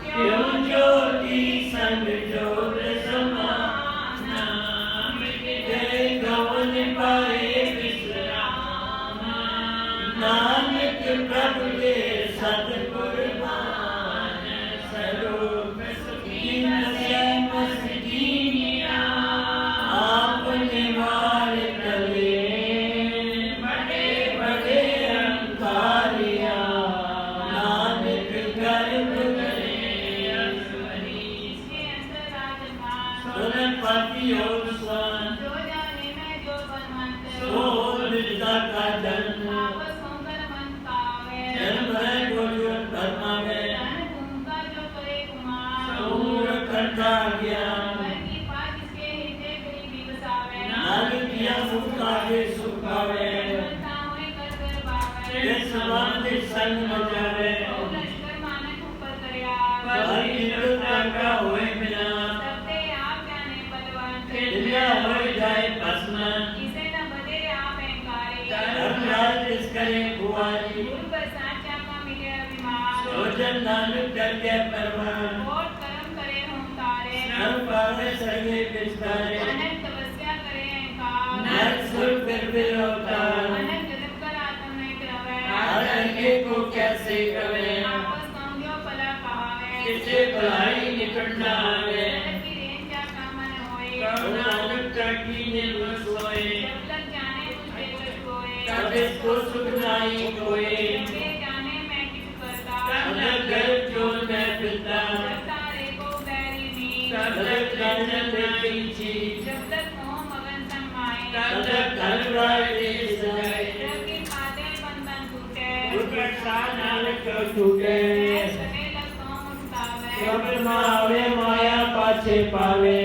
A: क्यों ज्योति संग जोत समाना मिटे गवन पाए विश्राम नानक प्रभु के सतगुरमान स्वरूप सुखी नसे मस्तीनिया आपने मार तले बड़े बड़े अंकारिया नानक गर्भ करे अश्वरी
D: इसके अंतर राजमान
A: सुन पाती और स्वान
D: जो जाने में जो बनवंत
A: सो विद्या का जन्म
D: आपस होकर मन पावे
A: जन्म है गोचर धर्मा में
D: धन भूमि जो करे कुमार
A: सूर करता ज्ञान
D: मन की बात इसके हृदय गरीबी बसावे
A: नानक किया सुख कावे सुख पावे
D: बनता हुए कर कर पावे
A: ये समाधि संग न जावे
D: ओ लश्कर मानक ऊपर करया
A: हर इंद्रता का होए बिना
D: सबते आप जाने बलवंत
A: दुनिया हो जाए भस्म
D: इसे न बदे आप अहंकारी
A: धर्मराज इस करे कुआरी
D: गुरु पर साचा का मिले अभिमान
A: सोजन नानक करके परमान
D: और कर्म करे हम तारे
A: नर पावे सगे बिस्तारे
D: अनंत तपस्या करे अहंकार
A: नर सुर फिर भी अवतार
D: अनंत जन्म कर आत्म नहीं करवे
A: हर अंगे को कैसे कवे
D: आपस समझो भला कहावे
A: किसे भलाई निकट न आवे
D: जगत की रेंज जा कामन होए
A: करुण नानक का कीने बस होए
D: जब तक जाने तुझे कुछ होए
A: तब इसको सुख नहीं कोई
D: वे जाने मैं किस करता
A: तब तक गर्भ जोन में पिता
D: जब तारे को बैरी नी
A: तब तक जन्म देखी छी
D: जब तक मोह मगन समाए
A: तब तक धर्मराज देश जाए
D: जब की बातें बंधन टूटे
A: गुरप्रसाद नानक को छूटे
D: सके लखों उठावे
A: कब्र में आवे माया पाछे पावे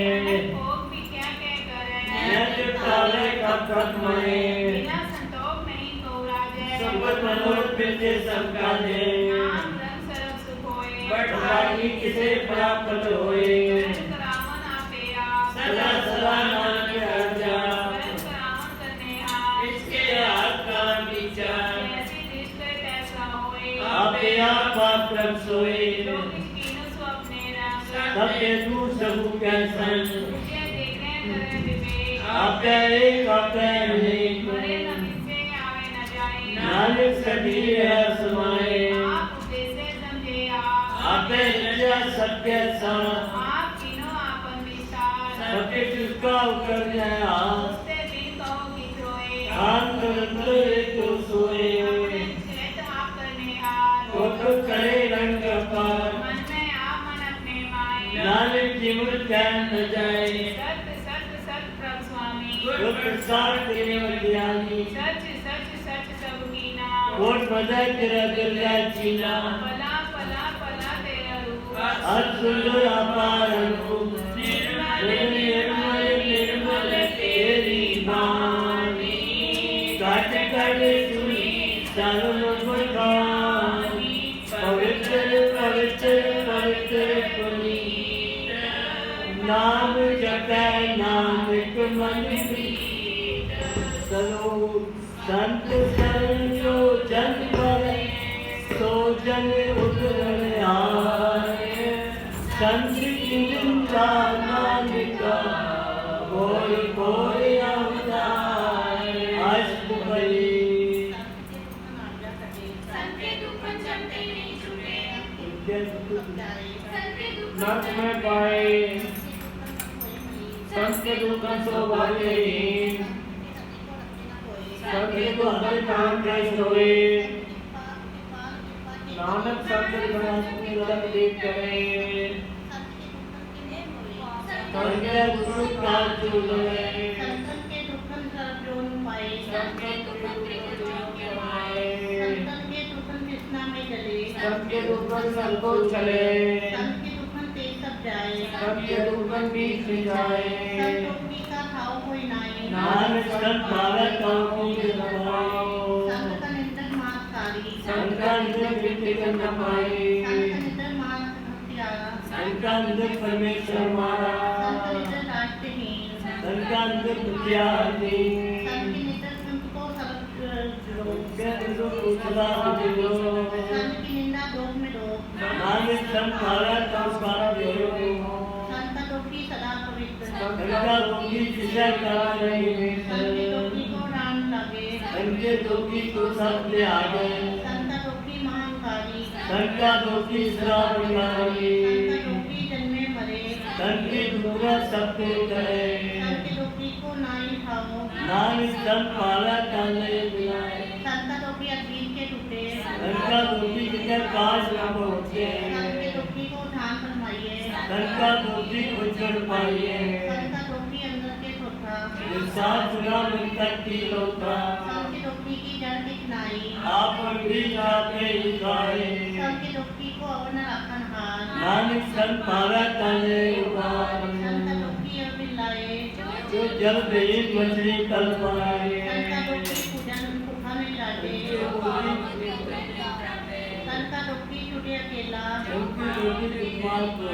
D: भोग भी क्या कह करे
A: नैत पावे कब कब मरे
D: बिना संतोष नहीं तो राजे
A: संपत मनोरथ बिरते सबका दे
D: नाम रंग सरब सुख होए
A: बटवारी किसे प्राप्त होए
D: करावन आपे आप
A: सदा सदा नानक राजा
D: करावन करने आप
A: इसके हाथ का विचार
D: जैसी दृष्टि तैसा होए
A: आपे आप प्रभ सोए
D: जो किसकीनो स्वप्ने रंग
A: सबके दूर सबू कैसन
D: तुझे देखने करे विवेक
A: आपे एक आपे अनेक
D: मरे नमित से आवे न जाए
A: नानक सभी है समाए
D: आप उद्देश्य समझे आप
A: आपे रजा सत्य साथ
D: आप तीनों आपन विचार
A: सबके जिसका उतर जाए हाथ
D: उससे भी कहो कि रोए
A: आन तुरंत एक तो सोए
D: श्रेष्ठ आप करने हार
A: वो तो करे रंग पार
D: मन में आप मन अपने माए
A: नानक जीवन ज्ञान न जाए
D: सत्य सत्य सत्य प्रभु स्वामी
A: गुरु प्रसाद तेरे ज्ञानी
D: सच सच सच सब कीना
A: कोट बजाय तेरा दुर्गा चीना
D: पला पला पला तेरा रूप
A: असुर अपार रूप निर्मल निर्मल तेरी वाणी काट काट सुनी सर्व गुणानी पवित्र पवित्र पवित्र पुनीत नाम जपै नानक मन प्रीत सरो संत संजो जन पर सो जन उतरण आए संत चिंता नानका कोई कोई अवतार अष्टपदी
D: संते दुख जमते नहीं छूटे संते दुख
B: नर्क में पाए
A: संत दुखन सौभाग्यहीन सबके को हर काम कैसे होए नानक सत्य गणात्मी लग देख करे संज्ञा गुरु काल चुले
E: संतन के दुखन सब जोन पाए
A: सबके दुखन के माए
E: संतन के दुखन कृष्णा में जले
A: सबके दुखन सबको चले
E: संत के दुखन ते सब जाए
A: सबके दुखन बीच में जाए
E: संतों का भाव कोई नाई
A: नानक संत भारत की नमाओ
E: संत का निंदक मानकारी
A: संत का निंदक व्यक्ति का नमाए
E: संत का निंदक मान हत्यारा
A: संत का निंदक परमेश्वर मारा
E: संत का निंदक राष्ट्रहीन
A: संत का निंदक दुखियारी
E: संत के निंदक संत को
A: सदा दिलो
E: संत की निंदा दोष में दोष
A: नानक संत भारत का स्वामी
E: संत का दुखी सदा पवित्र
A: संत दुखी जिसे करा नहीं
E: संत के दुखी को राम लगे
A: संत दुखी को सब ले आगे
E: संत का दुखी महाकारी
A: संत दुखी श्राप निकाली
E: संत का दुखी जन्मे मरे
A: संत की दुखा सबको करे
E: संत के दुखी को नाई खाओ
A: नानक संत भारत का नहीं मिलाए
E: संत का दुखी अधीन के टूटे
A: संत दुखी जिसे काश न पहुँचे
E: संत के दुखी को ध्यान फरमाइए
A: संत दुखी उज्जवल पाइए
E: संत का दुखी अंदर के थोथा
A: साथ सुना मिलकर की लोटा
E: संत के दुखी की जड़ दिखनाई
A: आप भी जाते ही खाए
E: संत के दुखी को अवन राखन हार
A: नानक संत भारत का नहीं उबार
E: संत का दुखी और बिल्लाए
A: जो जल देख मछली कल पाए
E: संत का दुखी पूजन भूखा नहीं लाटे संत का दुखी छूटे अकेला
A: उनकी रोटी कुमार को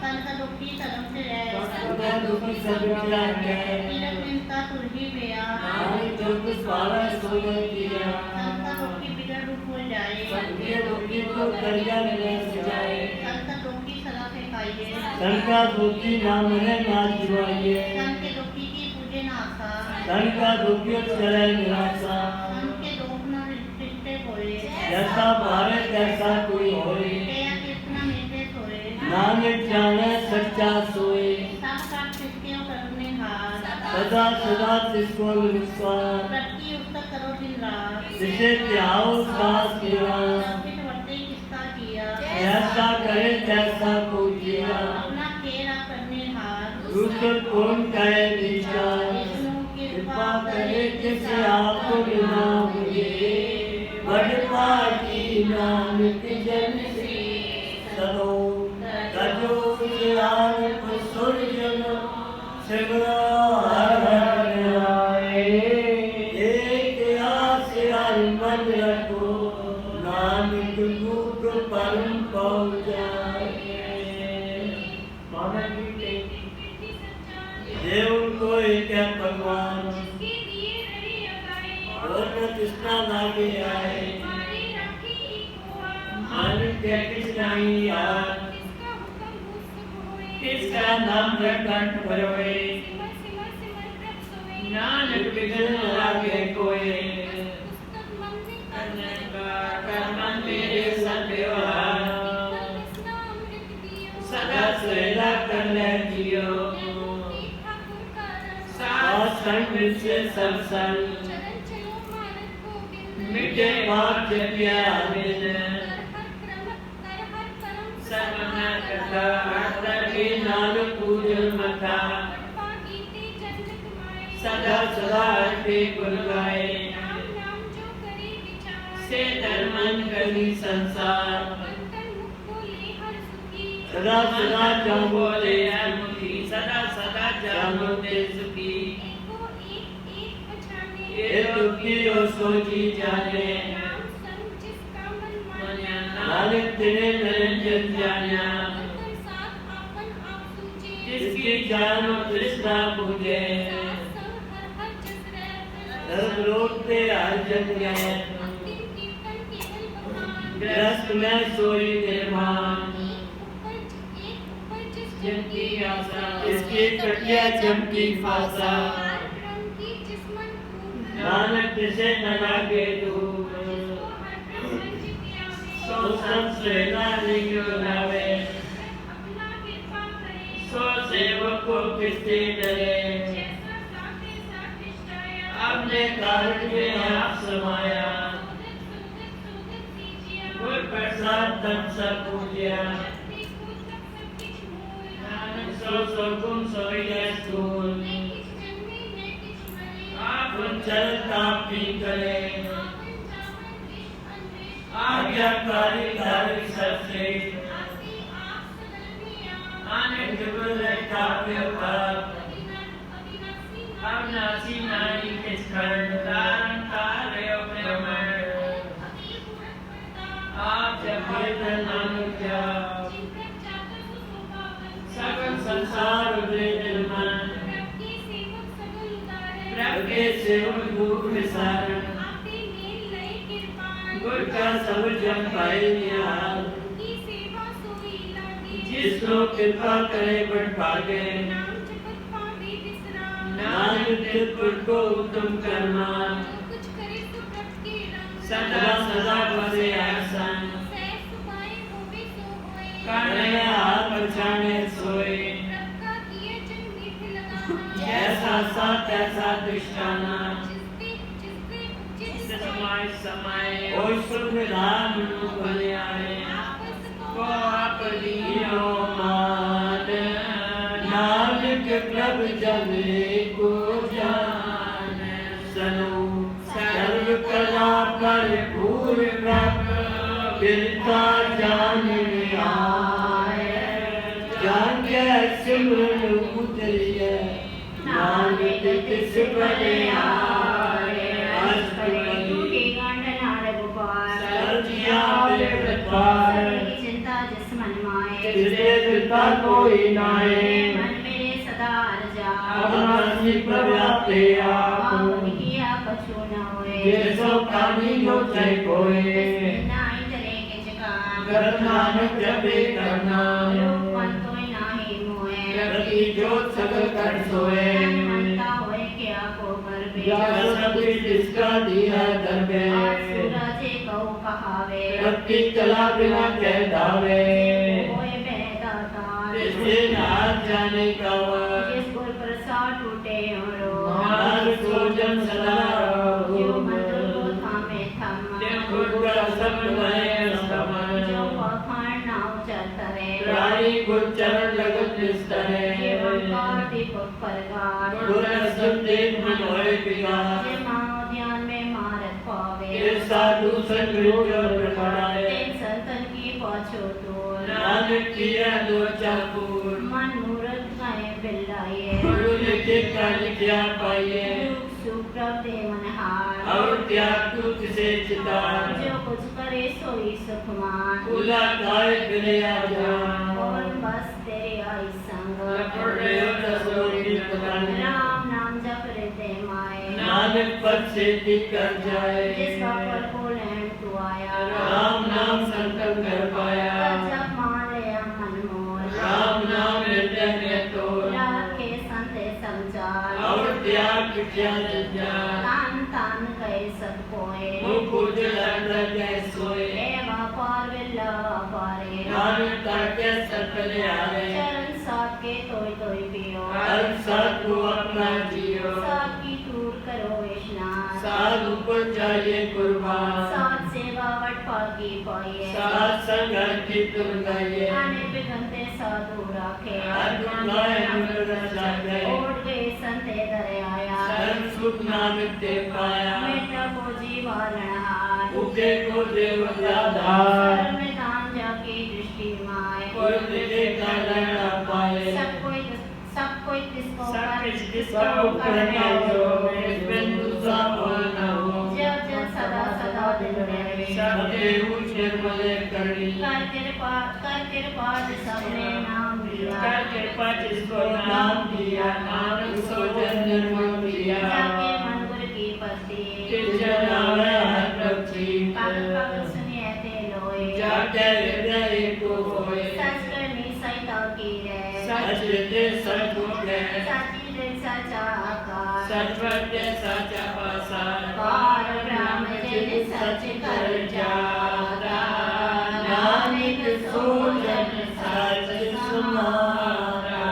E: संत का दुखी धर्म से रह
A: सदा दुखी सब क्या है
E: तीरथ निंदा तुलही बेया
A: नानक जो कुछ पाला सो किया
E: संत का दुखी बिगड़ रूप हो जाए
A: सबके दुखी को दरिया में सजाए
E: संत का दुखी सदा से खाइए
A: संत का दुखी नाम है नाच जुआइए
E: संत के दुखी की पूजे न आशा
A: संत का दुखी चले निराशा
E: संत के दुख न रिश्ते होए
A: जैसा भारत जैसा कोई होए
E: तेरा कृष्ण मेरे सोए
A: नानक जाने सच्चा सोए
E: सब का किसके करने हार
A: सदा सदा जिसको विश्वास
E: प्रति उत्तर करो दिन रात
A: जिसे त्याओ सास किया
E: सबके वर्ते किसका किया
A: ऐसा करे जैसा को किया
E: अपना खेरा करने हार
A: दूसर कौन कहे विचार
E: विष्णु की
A: कृपा करे जिसे आपको बिना मुझे बढ़पा की नानक जन से सदो तजो ज्ञान को सूर्य शिवरा हर हर आए एक आस मन रखो नानक रूप परम पहुँच जाए देव को एक है भगवान और कृष्णा लागे आए मालिक के कृष्णा ही यार किसका नाम कंठ परोए नानक बिगड़ लागे कोई कर्म मेरे सत्य सदा सदा कर ले जियो संग से सत्संग मिटे पाप जपिया बिन सर्वना कथा आतर के नाम पूजन मथा सदा सदा के गुण गाए से धर्मन करी संसार सदा सदा जागो ले मुखी सदा सदा जागो ते सुखी ये दुखी और सोची जाने नानक तेरे निरंजन जाना जिसकी जान तृष्णा पूजे धर्म लोक ते हर जन गए ग्रस्त में सोई निर्माण जिनकी आशा इसकी कटिया चमकी फासा नानक से न लागे धूप सो संत से नालियो लावे
C: सो सेवक को किससे डरे
D: जैसा साथे साथ निष्ठाया
C: अपने कार्य में आप समाया
D: सूदत सीजिया
C: गुर प्रसाद तन सब पूजिया
D: शक्ति को तक सब किछ मूल
C: नानक सो गुण सोई स्थूल
D: ने किछ जन्मे ने किछ मरे
C: आप चलता भी करे
D: आपन जावन विश्व अन्वेष
C: आज्ञाकारी कार्य सर्वश्रेष्ठ
D: आपे आप सदल में आप
C: आनंद गुरु रखा व्यवहार
D: अविनाशी
C: अविनाशी नारी के खंड धारण कार्य ब्रह्मण
D: अति गुण प्रताप
C: आप जब कीर्तन नानक जाप
D: चिंतन चातर सुशोभावन
C: सकल संसार वेदन मन
D: प्रभु सेवक सगल उदाहरण
C: प्रभु के सेवक दुख विसारण
D: आपे मेल लय कृपाण
C: गुर का सब जन पाए निहाल
D: की सेवा सोई लागे
C: जिसको कृपा करे बड़ भागे
D: नाम जपत पावे विश्राम
C: नानक त्रिपुर को उत्तम कर्मा
D: जो कुछ करे तो प्रभु के रंग
C: सदा सदा बसे आसन
D: सहज सुखाए होवे सो होए
C: करने हाथ पछाने सोए
D: प्रभु का किए जन मीठ लगाना
C: जैसा सा तैसा दृष्टाना
D: जिस
C: समय समय ओ सुख राम नु बने आए
D: आपस
C: को आप दीनो मान नानक प्रभु जने को जान सनु सर्व कला पर भूर प्रभु बिरता जान आए जान के सिमरन उतरिए नानक तिस पर आए
E: टूटी गांड नाड़ गोपाल
C: सर्जिया बेपार
E: चिंता जिस मन माए
C: जिसे चिंता कोई नाए
E: मन मेरे सदा रजा
C: अवनाशी प्रव्याप्ते आप
E: किया कछु न होए
C: जैसो कानी लोचे कोए
E: नाई करे के जका
C: कर नानक जपे करना
E: लोक मन तोय नाही मोए
C: प्रति जोत सकल कर सोए
E: मनता होए क्या को कर
C: या सब जिसका दिया दरबे
E: सूरजे कहो कहावे
C: भक्ति चला बिना कह दावे
E: होए बेदाता
C: जिससे नाथ जाने का वर
E: जिस गुर प्रसाद टूटे और
C: नानक सोजन सदा
E: जो मंत्र को थामे थम
C: गुरु का सब नए समन
E: जो पखान नाव चलतरे
C: प्राणी गुरु चरण लगत निस्तरे
E: जीवन का दीपक परगार
C: गुरु संदेश मन होए विकार
E: जे मानो ध्यान में मारत पावे
C: ये साधु संग और प्रकारे
E: तेन संतन की पाछो तोर
C: नानक किया दो चापूर
E: मन मूरत गाए बिल्लाए
C: गुरु लिखे का लिखिया पाइए
E: दुख सुख प्रभ दे मन हार
C: और त्याग तू किसे चितार
E: जो कुछ करे सोई सुखमान
C: उला गाय बिने आजान
E: और बस तेरे आई संग
C: लपड़ रहे हो दसोरी पकाने
E: राम नाम जप रहते माए
C: नानक पद से टिक कर जाए
E: जिसका पर को लैंड तू आया
C: राम नाम संतम कर पाया
E: जब मान लिया मन मोर
C: राम नाम हृदय में तोड़
E: राखे संते समझार
C: और त्याग किया जंजाल
E: तान तान गए सब कोए
C: मुख उजल अंदर के सोए
E: एवा पार विल्ला पारे
C: नानक ताके सकले आए
E: चरण साथ के तोय तोय पियो
C: हर साथ को अपना जियो
E: साथ की टूर करो स्नान
C: साथ ऊपर चाहिए कुर्बान
E: साथ सेवा वट पागी पाइए
C: साथ संग की तुम गाइए
E: आने बिगनते साधु राखे
C: अनुगाय अनुग्रह जागे
E: ओढ़ गए संते दरे आया
C: सर्व सुख नानक ते पाया
E: मेटा को जीवारणहार
C: उके को देवताधार
E: में दान जाके दृष्टि माए
C: कोई तुझे का लड़ा पाए
E: सब कोई किसको
C: सब करना जो बिंदु सा बोलना हो
E: जब जब सदा सदा दिन रहे
C: सबके उच्च निर्मल करनी
E: कर कृपा सबने नाम दिया
C: कर कृपा जिसको नाम दिया नानक सोजन निर्मल किया
E: जाके मन गुर की पति
C: किंचन आवे हर पक्षी
E: पग पग सुनिए ते लोए
C: जाके हृदय को होए
E: सच करनी सहिता की रे
C: सच हृदय सच हो गए
E: साची दिल सचा आकार
C: सच सत्य सचा पासार
E: पार ब्रह्म जिन सच कर जाता नानक सोजन सच समारा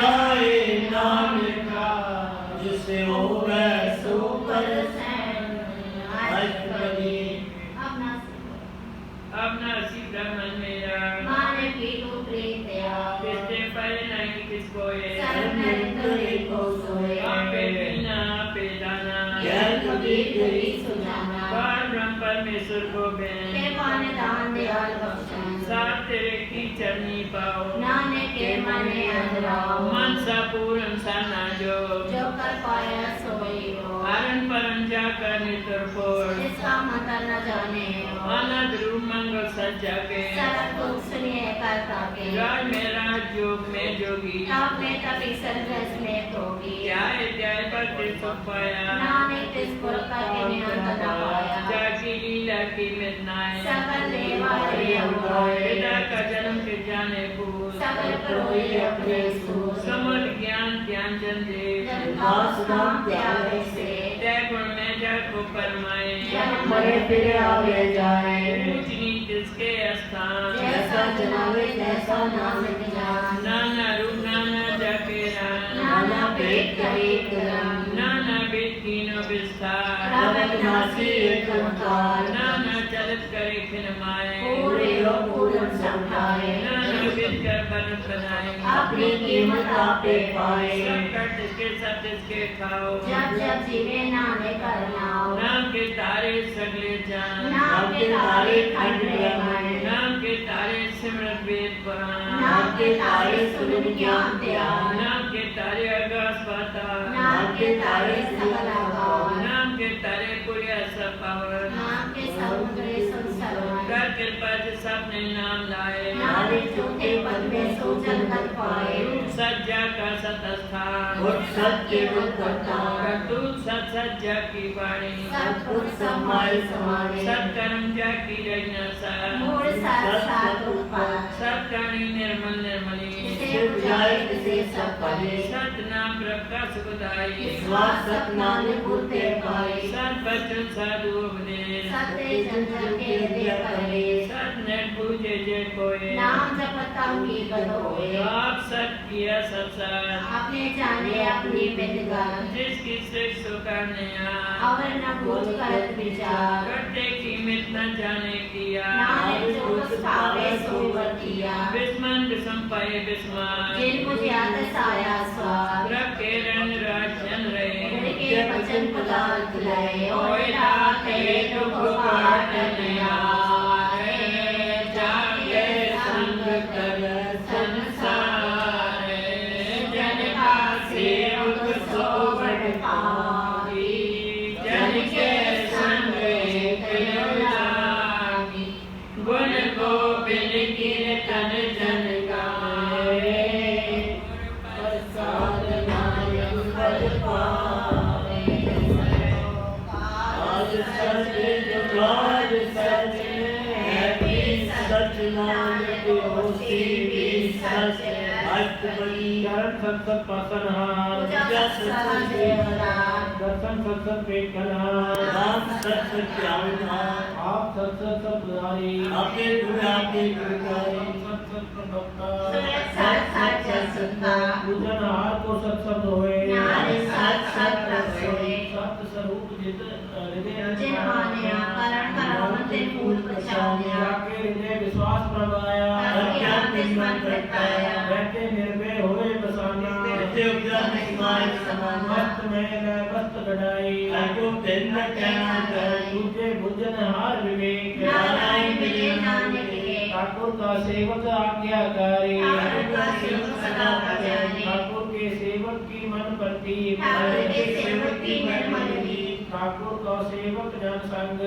A: जाए नानका जिसे होवे सो
E: परसैन अष्टपदी।
C: अपना सी ब्रह्मन मेरा
E: माने पीटू प्रीत्या
C: किससे पर नहीं किसको ये
E: सर्व नरेंद्र को सोए।
C: आपे बिना आपे दाना
E: यह कबीर गरी सुजाना
C: पर ब्रह्म परमेश्वर को
E: के
C: बेन
E: पाने दान दयाल बख्शन।
C: साथ तेरे की चरनी पाओ
E: नाने के मने अंधराओ
C: मन सा पूर्ण सा ना जो
E: जो कर पाया सोई हो।
C: हरण परम जाकर नितरफोर
E: जिसका मंत्र न जाने हो।
C: अनंत रूप मंगल सज्जा के
E: सरल दुख सुनिए करता के
C: राज में राज योग में जोगी
E: तप में तपी सरगस में प्रोगी।
C: ध्याय ध्याय भक्ति सुख पाया
E: नाने तिस पुर करके नियंत न पाया।
C: जाकी लीला की मिटनाए
E: सकल देवा रे अवगाए।
C: पिता का जन्म के जाने पूर
E: सकल करोई अपने सूर।
C: समर ज्ञान ध्यान चंदे
E: जन्मास नाम त्यागे से
C: तय गुण में जाको परमाए
E: जन्म मरे फिर आवे जाए।
C: ऊंच नीच इसके स्थान
E: जैसा जनावे तैसा नानक जान।
C: नाना रूप नाना जाके रान
E: नाना पेट करीब रंग
C: नाना बेट कीनो विस्तार
E: रवनासी एक ओंकार।
C: नाना चलत करे खिन माए
E: पूरे लोग पूर्ण समझाए।
C: नाना विद कर बनत बनाए
E: अपनी कीमत आपे पाए।
C: सब कट इसके सब इसके खाओ
E: जब जब जीवे नाने करनाओ।
C: नाम के तारे सगले जान
E: नाम के तारे खंड मन।
C: नाम के तारे सिमरत वेद पुराण
E: नाम के तारे सुन ज्ञान ध्यान।
C: नाम के तारे आकाश पाताल
E: नाम के तारे सकल आभार।
C: नाम के तारे पुण्य सब पावन
E: नाम के समुद्र संसरण।
C: कर कृपा से सबने नाम लाए
E: नारे चौथे पद में सोचन कर पाए।
C: सज्जा का सतस्थान
A: उठ सत्य करता
C: करतूत सत सज्जा की वाणी
E: सतपुर समाई समाने।
C: सत्कर्म जा की रचना सा
E: मूल सात सात उत्पाद।
C: सत्कर्णी निर्मल निर्मली
E: जिसे बुझाए तिसे सब पढ़े।
C: सत नाम प्रकाश बुधाई
E: विश्वास सतनाम निपुते पाए।
C: सत बचन साधु उपदेश
E: सत्य जन जन के हृदय करे।
C: सत नेट पूजे जय कोय
E: नाम जपता की गत होए।
C: आप सत किया सब सत
E: अपने जाने अपनी विदगान।
C: जिसकी श्रेष्ठ करने
E: अवर न पूछ करत विचार।
C: करते की मित न जाने किया
E: नाने जो पावे सो वर्तिया।
C: विस्मन विषम पाए विस्मान
E: जिन मुझे याद साया स्वाद।
C: रखे रण राजन रहे
E: के वचन पदार्थ लय।
C: ओए राते दुख पाटन आए जागे संग कर संसार जन का सेवक सो बड़ पाई जन के संग लागी गुण गोविंद कीर्तन जन गाए
A: प्रसाद नायक पद पावे आज सच जुगाड़ सच है भी सच नानक होसी भी सच अष्टपदी।
B: चरण सत्सत पासनहार।
E: पूजा सत्संग देवदान।
B: दर्शन सत्सत पेट कलहार।
A: नाम सच ज्ञानधार
B: आप सत्सत सब बुधारी।
A: आपके गुण आपके गुणकारी
B: सत्सत प्रभक्ता।
E: सत सत जसुता।
B: पूजन हार को सत शब्द होए।
E: नारे सत सत रसोए।
B: सत स्वरूप जित हृदय
E: जिन्हाने करण करावन ते फूल पहचानिया।
B: जाके हृदय विश्वास प्रगाया।
E: अज्ञान दुश्मन प्रगटाया।
B: बैठे निर्भय होए बसाना।
A: नित्य उपजन समाय समान
B: वस्त में लय वस्त गढ़ाई।
A: को भिन्न कहना कर
B: तुझे भुजन हार विवेक।
E: नारायण मिले नानक के।
B: ठाकुर का सेवक आज्ञाकारी।
E: ठाकुर का सेवक सदा भजाने।
B: ठाकुर के सेवक की मन प्रति।
E: ठाकुर के सेवक की निर्मल दी।
B: ठाकुर का सेवक जन संग।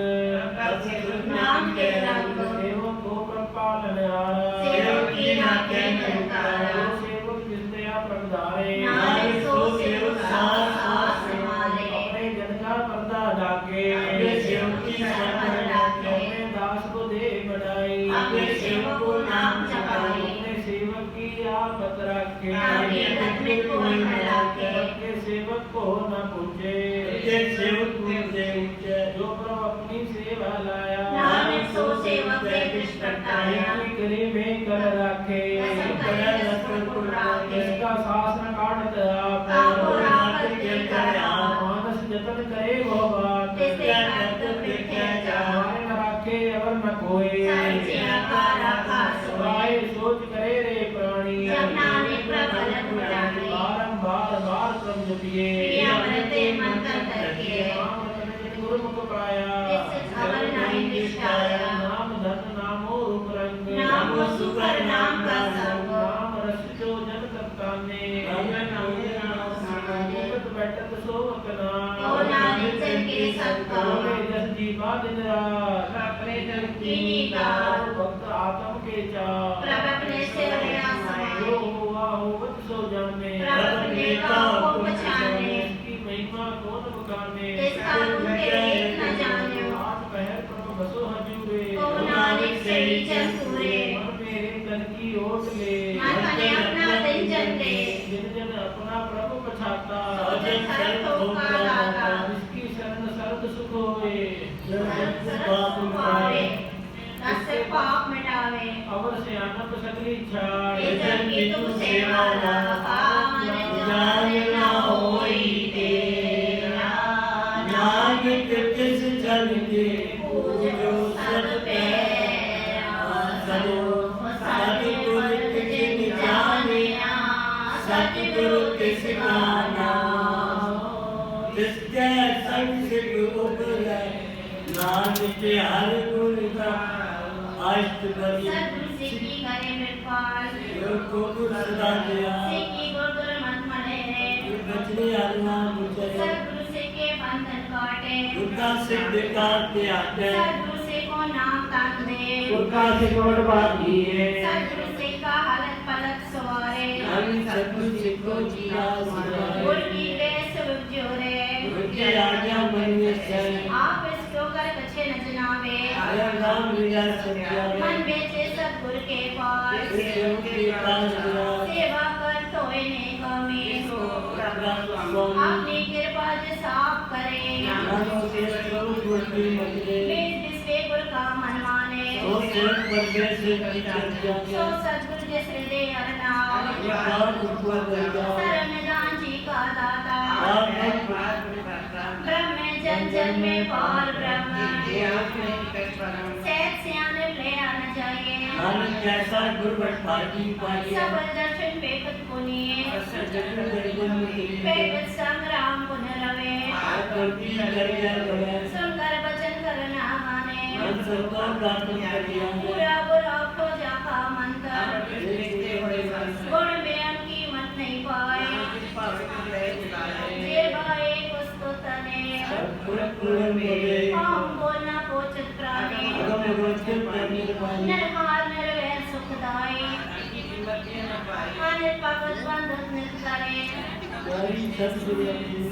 E: नाम के रंग।
B: सेवक को प्रपालन हारा।
E: सेवक की नाके निरंकार।
B: सेवक विद्या प्रगधारे।
E: नारे सो सेवक सार सार संभाले।
B: अपने जन का पर्दा ढाके।
A: अपने सेवक की शरण ढाके।
B: अपने दास को दे बढ़ाई।
E: अपने सेवक को नाम जपाई।
B: अपने सेवक की आपत रखे।
E: आगे तक में कोई न लागे।
B: अपने सेवक को न पूछे।
A: एक सेवक से ऊंचे
B: जो प्रभु अपनी सेवा लाया।
E: नानक सो सेवक वे कृष्ण करताया।
B: गरीब में कर रखे।
E: कसम करे रसपुर पुराने।
B: इसका शासन गुरमुख पाया
E: तिस अवर नाहि निष्ठाया
B: नाम धन नामो रूप रंग
E: नामो सुकर नाम का संग
B: नाम रस जो जन तत्काने मुकत बैठक सोवक नाम
E: ओ नानक जन के सबका
B: बोले जन जीवा दिन रात
E: अपने जन की निगाह
B: भक्त आत्म के चार
E: प्रभ अपने से हृदय समाये
B: जो हुआ होवत सो जाने
E: प्रभ अपने काम को पहचाने
B: इसकी महिमा कौन बखाने
E: इसका गुण के रीत न जाने
B: आठ पहर प्रभु बसो हजूरे
E: ओ नानक सही जन पूरे
B: मन मेरे तन की ओट ले
E: मन मने अपना दिन जन ले
B: जिन जन अपना प्रभु पछाता
E: जन सर्व को का दाता
B: इसकी शरण सर्व सुख होए
E: सर्व पाप पावे दस पाप मिटावे
B: अवर से आनंद सकली छाड़
E: हे जन की तू सेवा लावा मन जान न होई तेरा
A: नानक किस जन के
E: पूजो सब पैरा सतगुरु जिन जानिया सतगुरु किसका नाम
A: जिसके संग से उबरे नानक हर गुण का अष्ट बरी
E: सतगुरु सिद्धि करे मृतपाल
A: को सदा दिया
E: सिद्धि गुरु मत मने
A: बचने आत्मा मुझे
E: सतगुरु से के बंधन काटे
A: दुर्गा सिद्ध करते आते
E: सतगुरु से को नाम तान दे
B: उनका से कोट बाकी है
E: सतगुरु से का हलत पलक सवारे
A: हम सतगुरु से को जिया
E: गुर की देश जोरे
A: उनके आज्ञा मन में से
E: आप इसको कर कछे न जनावे
A: आया नाम लिया सत्या
E: मन बेचे सतगुरु के पास
A: के पास दिया
E: सेवा कर तोए ने कमी अपनी कृपा से साफ करे
A: नानों से स्वरूप गुरु मजरे
E: बीच बिस्वे गुरु का मन माने
A: तो सिर्फ परदेश की चर्चा
E: सो सतगुरु जिस हृदय अरनाव
A: बात को देगा
E: सरमदान जी का दाता
A: आप
E: ब्रह्म जन जन में पार ब्रह्म सहज सियाने ले आना चाहिए
A: नानक कैसा गुरबट पाटी पाटी
E: सब दर्शन पेकत पुनिये
A: जगत दर्शन मुक्ति
E: पेकत संग्राम पुनरवे
A: करती करिया गया
E: सुनकर वचन करना माने
A: मन सबका प्रार्थना करिया
E: पूरा बुरा खो जाका मंत्र गुण में की मत नहीं पाए जे भाई उसको तने
A: पूर्ण बोले
E: हम बोलना पोचत प्राणी
A: अगम रोचक निर्माण
E: निर्माण निर्वैर सुखदाई अनिल भगवत बंधन निकले
A: हरि सत्सुर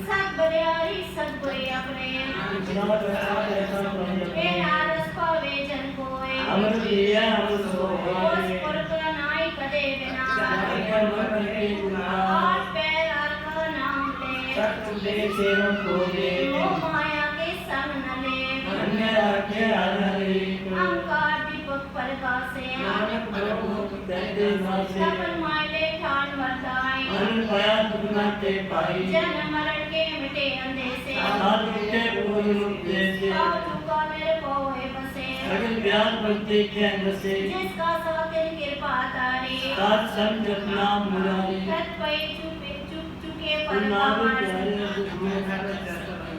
E: सब बरियारी सब बुरे अपने
A: इतना ऐसा ऐसा
E: हे नारस पावे जन कोय
A: अमर दिया अमर सो
E: ओस पुरख नाई कदे बिना आठ पैर अर्घ नाम ले
A: सत्सुदे सेवन को दे
E: मोह माया के संग न ले
A: अन्य आके आधारे
E: अहंकार दीपक प्रकाशे
A: नानक प्रभु दैते नासे
E: सबन मायले ठान वर्ताई
A: मन पाया तुमते पाई
E: जन्म मरण के मिटे अंधेसे
A: साधु के पूर्ण मुक्ति से
E: पाव चुका मेरे पोहे बसे
A: सगल व्यास बनते के बसे
E: जिसका सातिन कृपा तारी
A: सात संत नाम मुरारी
E: तत् पै चुपे चुप चुके पर
A: नाम
E: पावन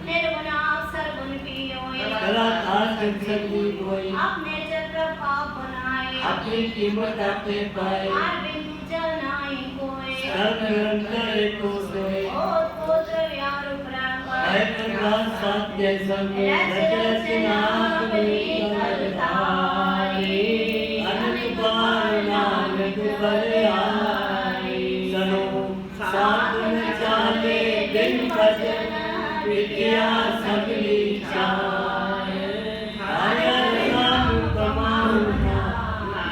E: निर्गुणा सर्वगुण पियोए
A: कला तार संसदी कोई
E: अपने चक्र पाप बनाए
A: अपनी कीमत आपने पाए
E: आर बिंदु जनाई कोई
A: सर्व निरंतर एको सोए
E: ओत पुत्र व्यार
A: आय प्रकाश सात जैसा
E: रच रच नाम बलि करतारी
A: अनंत बार नानक बलिहारी सनो साधन चाले बिन भजन विद्या सबली चाय आया राम कमाना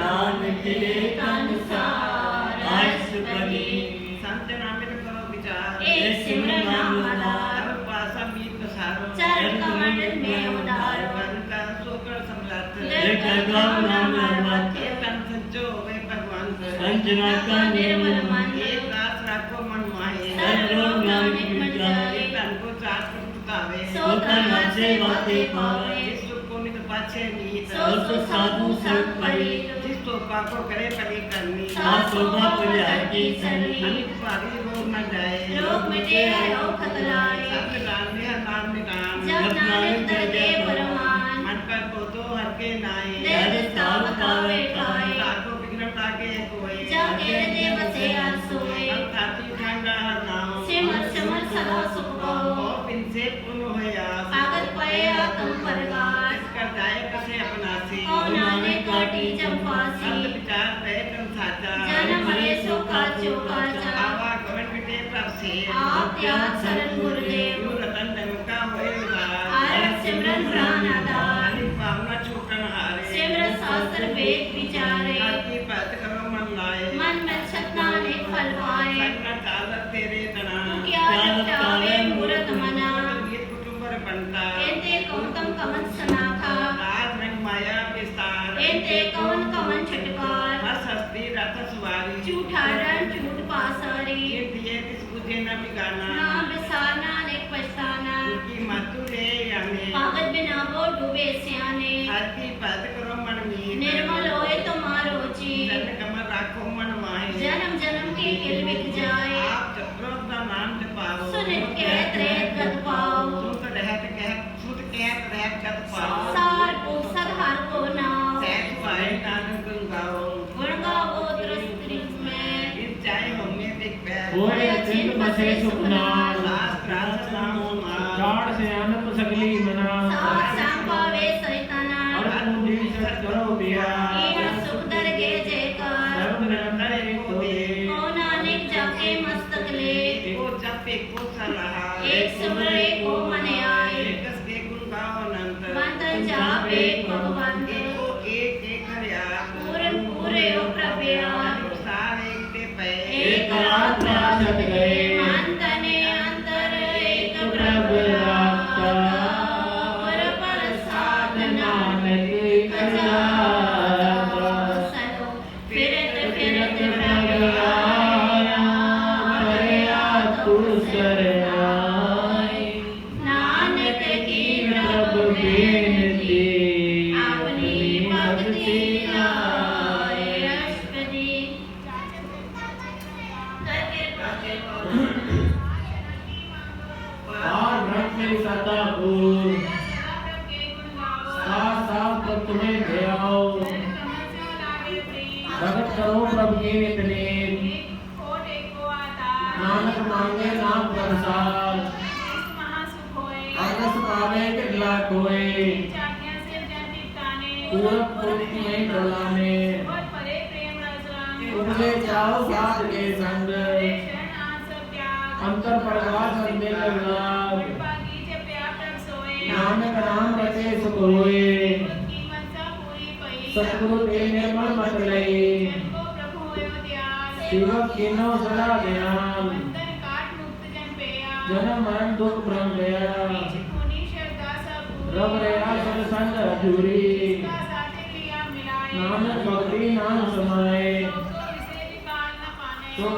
A: नानक ले संसार आस बली
E: एक सिमरन नाम आधार चरण कमंडल में उदार
A: एक अगाम नाम अरमत संजना का निर्मल मन सर्वलोक नानक मिटाए सोता नाचे बाते पावे सो साधु सब पड़ी
E: सोपा को करे पली करनी
A: सात शोभा परिहार की सरनी
E: अनिक भारी रोग न जाए
D: रोग मिटे रोग खतलाए
E: सब नाम में नाम निकाम
D: जब नानक दरगे परमान
E: मन पर पोतो हर के नाए
D: देव ताव तावे खाए
E: ताको विघ्न ताके कोई
D: जब गेर देव से आज सोए
E: हम खाती ठंडा हर नाम
D: सिमर सिमर सदा सुख पाओ
E: और पिन से पुन होया
D: आगत पए आतम परगार
E: इसका दायक से अपना सी
D: ओ नानक काटी
E: संत
D: चंपासी
E: विचार रहे तन साचा
D: जन्म हरे सो काचो काचा
E: आवा कवन बिटे प्रभ से
D: आप त्याग शरण गुरुदेव
E: गुरु रतन धन का होए उदार
D: आरत सिमरन प्राण आधार
E: अनिक पावना छूटन हारे
D: सिमरन शास्त्र वेद विचारे
E: की बात करो मन लाए
D: मन में छतना ने फल पाए
E: संग चालत तेरे तना
D: क्या लपटावे मूरत मना
E: गीत कुटुंबर बनता
D: एते कौतम कमन सनाखा
E: राज रंग माया विस्तार
D: एते कवन कमन छटकार
E: हर शस्त्री रथ सवारी
D: झूठा रण झूठ पासारी
E: ये दिए किस बुझे न बिगाना
D: ना बिसाना ने पछताना
E: की मातु ले याने
D: पागल बिना वो डूबे स्याने
E: हर की बात करो मन में
D: निर्मल होए तुम्हारो जी
E: जन कमर राखो मन माहे
D: जन्म जन्म के किल मिट जाए
E: आप चक्रों का नाम जपाओ
D: सुनित कहत रहत गत पाओ
E: सुत कहत रहत गत पाओ
D: सार को सदहार को नाम
E: सहज पाए नानक गुण गाओ
D: गुण गावो दृष्टि में
E: इन चाहे हमें दिख बैठ
B: होए चिंत बसे सुख नाल
E: शास्त्र नाम सुमार
B: जाड़ से अनप सकली मना
D: साथ सांग पावे सैताना
B: और पूंजी सत करो बिया
D: ईन सुख दरगे जयकार
B: सर्व निरंतर एक होए
D: ओ नानक जाके मस्तक ले
E: एको जप एको सलाह
D: एक सिमर एक को मन आए
E: एकस के गुण गाओ अनंत
D: बंधन जाप एक भगवंत
E: एको एक एक हरिया
D: पूरन पूरे ओ प्रभया
E: सार एक ते पे
D: एक
B: आत्मा सत गए
D: अंतने अंतर एक
B: प्रभु राता
D: पर पर साध
B: नानक कलावा
D: सलो फिरत फिरत
B: प्रभु आया परया तू शरणाई
D: नानक की
B: प्रभु बेनती
D: अपनी भक्ति लाए अष्टपदी करके
B: और रख में सदा भूल साथ साथ पर तुम्हें ध्याओ भगत करो प्रभु के नितने नानक मांगे नाम प्रसाद अगस पावे किला कोई पूरब पुरख में डोलाने उपजे चाओ साथ के संग अंतर प्रकाश संदेह लाभ नानक नाम रचे सुख होए सतगुरु ते निर्मल मत लई शिवक किनो सदा ध्यान जन्म मरण दुख भ्रम गया रब रया सद संग अधूरी नानक भक्ति नाम समाए तो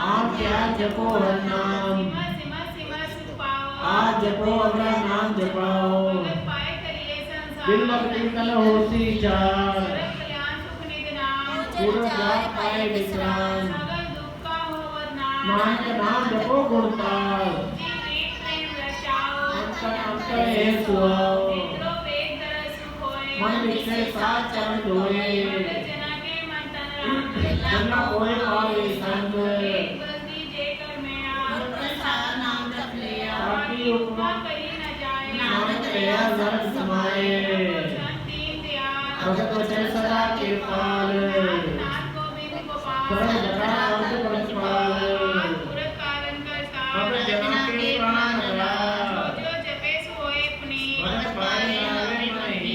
B: आप क्या जपो हर नाम आज जपो अपना नाम जपाओ दिल भक्ति कल होती चार पूर्ण जाप पाए विश्राम नानक नाम जपो गुणताल अंतर अंतर है सुहाओ मन विषय साथ चरण धोए जन्म कोई पावे संग ताकि उपमा नानक दया नरक समाए भगत वचन सदा कृपाल सर्व जगह अंत प्रतिपाल अब जगह के प्राण लगा भगत पाए आवे नहीं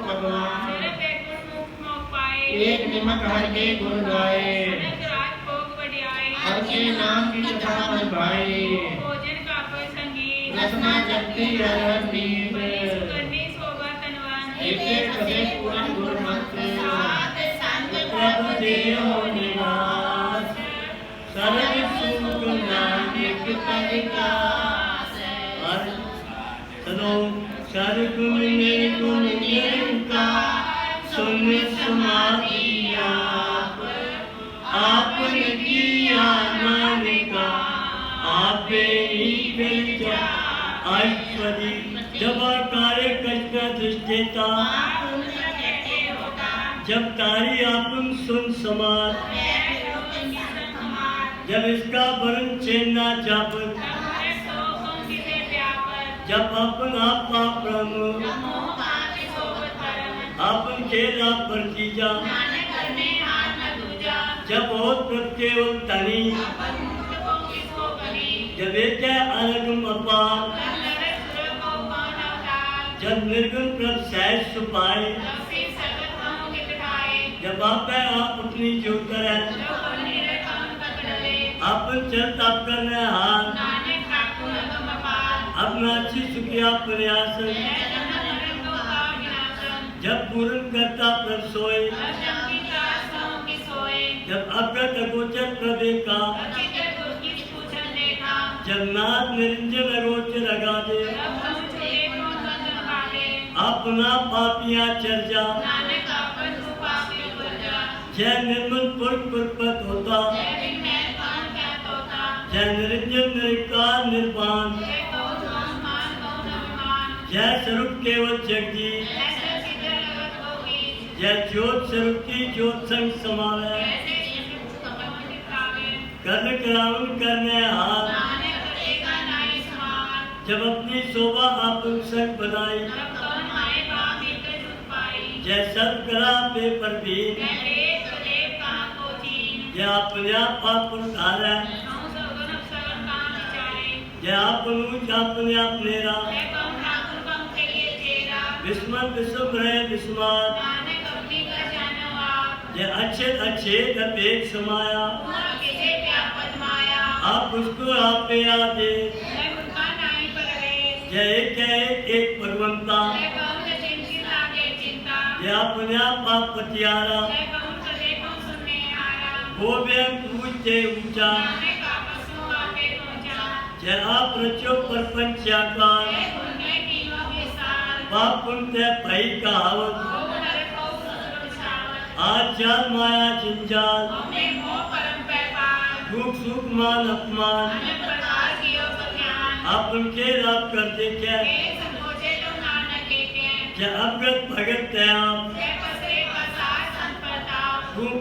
B: भगवान एक निमक हर के गुण गाए हर के नाम की कथा मन भाई ना जगती अरण्य में
D: सुकन्या शोभा तनवान
B: एके कसे पूरन गुरुमत
D: सात संग
B: प्रभु देव निवास सर्व सुख नानक परिकास सनो सर्वगुण निर्गुण निरंकार शून्य समाधि आपने किया नानका आपे ही बेचा ऐश्वरी जब कार्य कष्ट दृष्टिता जब तारी आपन सुन समाज जब इसका वरण चेन्ना जापत जब अपन आप ब्रह्म अपन खेला पर जीजा जब बहुत प्रत्येक तनी जब एक अलगम अपार जब निर्गुण प्रभ सहज सुपाए जब आप अपनी जो करे अपन चल तप करने हाथ अपना अच्छी सुखिया प्रयास जब पूर्ण करता प्रभ सोए जब अप्रत अगोचर प्रवेका जब नाथ निरंजन अगोचर अगाधे अपना पापियां चर्चा जय निर्मल पुरपत होता जय निरंजन निरकार निर्वाण जय स्वरूप केवल जगजी जय ज्योत स्वरूप की ज्योत संग समावे कर्ण करावन करने हाथ जब अपनी शोभा आप संग बनाई जय सब करा पे पर भी जय अपने आप उठारा जय अपने आप मेरा विस्मत विश्व रहे विस्मात जय अच्छे अपेक्ष समाया आप उसको आप पे आते जय एक भगवंता जय अपने आप पतियारा वो व्यंग ऊंचे ऊंचा जय आप रचो प्रपंचाकार पाप पुण्य भई कहावत आज जाल माया जंजाल दुख सुख मान अपमान आप उनके रात कर देखे जय अवगत भगत आप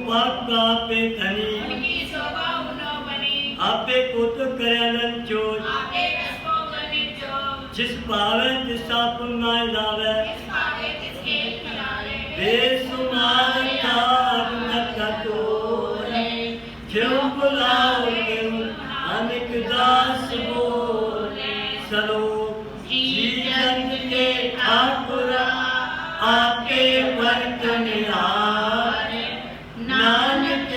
B: पाप का आपे धनी आपे को तो करन चोज जिस पावे जिस आपन नाय लावे बेसुमार कार न तोरे क्यों बुलाओ अनेक दास बोले सलो जीवन के ठाकुर आपके वर्तन हारे नानक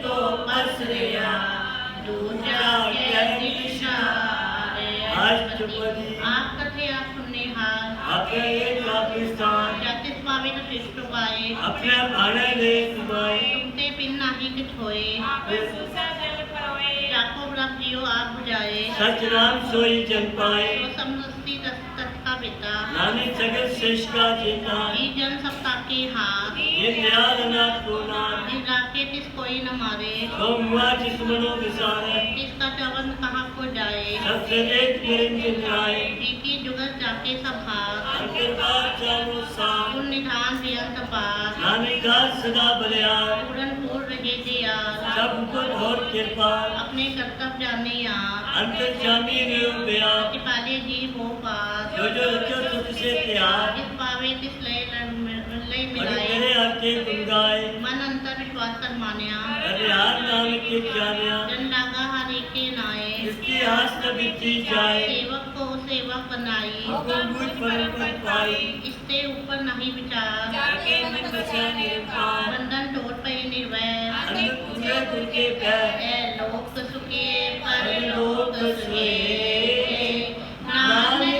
B: तो पसरिया दूजा अष्टपदी
E: आप कथे आप सुनने हार
B: अपने एक पाकिस्तान
E: जाति स्वामी न शिष्ट पाए
B: अपने भाड़े ले सुनाए
E: तुमते पिन नाही किछ होए जाको ब्रह्म जियो आप बुझाए
B: सच नाम सोई जन पाए
E: तो समस्ती दस्तक का पिता
B: नानक जगत शेष का जेता
E: ये जन सबका के हाथ
B: ये दयाल अनाथ को नाम
E: जिस राके तिस कोई न मारे
B: तो हुआ जिस मनो विसारे
E: तिसका चवन कहाँ को जाए
B: सबसे एक निरंजन राय
E: की जुगत जाके सब हाथ
B: अंतर्बार चारों साथ
E: पुण्य निधान बेअंत पार
B: नानक दास सदा बलियार
E: पूरन पूर रहे दयाल
B: सब पर और कृपा
E: अपने कर्तव्य जाने आप
B: अंतर्जामी निर्भय बयान
E: प्रतिपाले जी हो पास
B: जो रचो तुझ से त्याग
E: जिस पावे तिस लय
B: और
E: मिलाए
B: तेरे आके गुण गाए
E: मन अंतर विश्वास कर मान्या
B: अरे हार नानक के जानिया
E: जन लागा हरे के नाए
B: इसकी आस न बीती जाए
E: सेवक को सेवक बनाई
B: हुकुम बुझ परम पद पाई
E: इससे ऊपर नहीं विचार
B: जाके मन बसा निर्वाण
E: बंधन तोड़ पे निर्वैर
B: अंत पूरे गुण के पैर
E: ए लोक सुखे पर
B: लोक
E: लोक
B: सुखे
E: सुखे नानक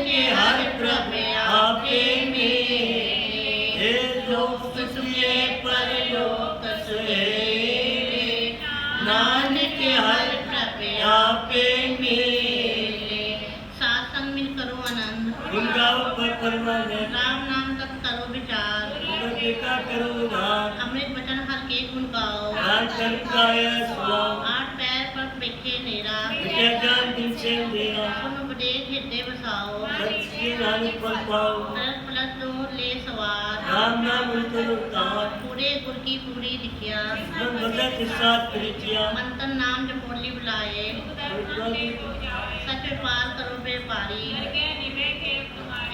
C: हर आपे
E: मेरे सात्संग मिल करो आनंद
C: गुण गाओ पर परमानंद
E: राम नाम तक करो विचार
C: देखा करो उधार
E: अमृत वचन हर के गुण गाओ
C: दान कर गाय सुनाओ
E: आठ पैर पर बैठे नेरा
C: विद्या ज्ञान दिन से देना
E: सुन उपदेश हृदय बसाओ
C: सच्ची नानक पद पाओ
E: तरस पलट दो ले सवार
C: राम नाम उनके उतार
E: पूरे गुर की पूरी दिखिया
C: मन भगत साथ प्रीतिया
E: मंतन नाम जपोली बुलाए सच व्यापार करो व्यापारी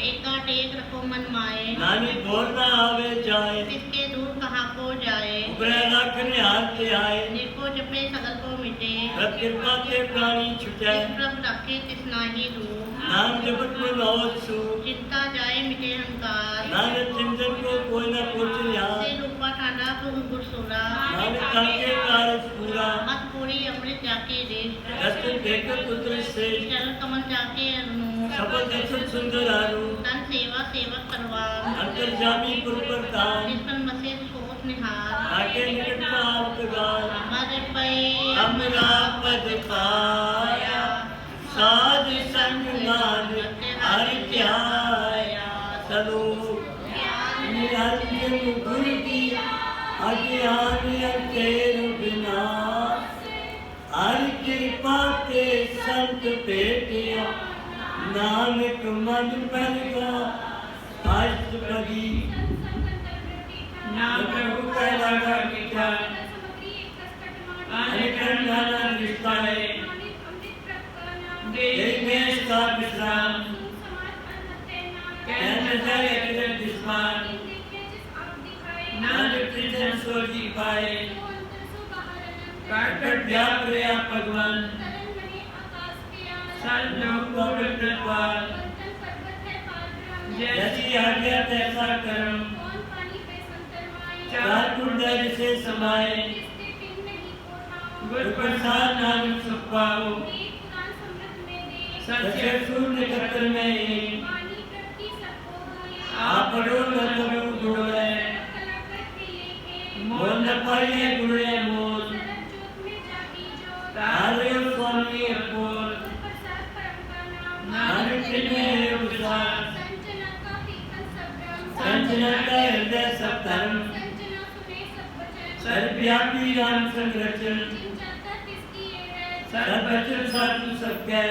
E: एका टेक रखो मन माए
C: नानक बोल ना आवे जाए
E: किसके दूर कहाँ को जाए
C: उबरे लाख ने हाथ ले आए
E: निको जपे सगल को मिटे
C: रब कृपा के प्राणी छुटे
E: जिस प्रभ रखे तिस नाही दूर
C: नाम जपत में बहुत सू
E: चिंता जाए मिटे अहंकार
C: नानक चिंतन को कोई न पूछ लिया
E: से रूपा ठाना प्रभु गुर सोरा
C: नानक करके कार्य पूरा
E: मत पूरी अमृत जाके दे
C: दस्तन देकर पुत्र से
E: चरण कमल जाके अनु
C: सफल दर्शन सुंदर आरू
E: तन सेवा सेवक करवा
C: अंतर्जामी पुरप्रतान
E: जिस पर मसे सोच निहार
C: आके निकट में आपगार
E: मर पे
C: हमरा पद पाया साध संग नानक हर ध्याया चलो निरंजन गुरु की अज्ञान अंतेर विनाश हर कृपा के संत भेटिया नानक मन पर का अष्टपदी नाम प्रभु का लगा मीठा अनेक नाना रिश्ता है देश का विश्राम कहने जाए अकिरत दुश्मन नानक कृष्ण सोची पाए काट व्याप रया भगवान जैसी आज्ञा तैसा कर्म चार कुंडल से समाये गुरु प्रसाद नानक सुख पाओ सच्चे शून्य चक्र में आप पढ़ो न करो डोले मोल न पाइए गुड़े मोल तारे स्वामी अपोल नानक में विश्वास संजना का हृदय सब धर्म सर्वव्यापी राम संरक्षण सर्वचर साधु सब कह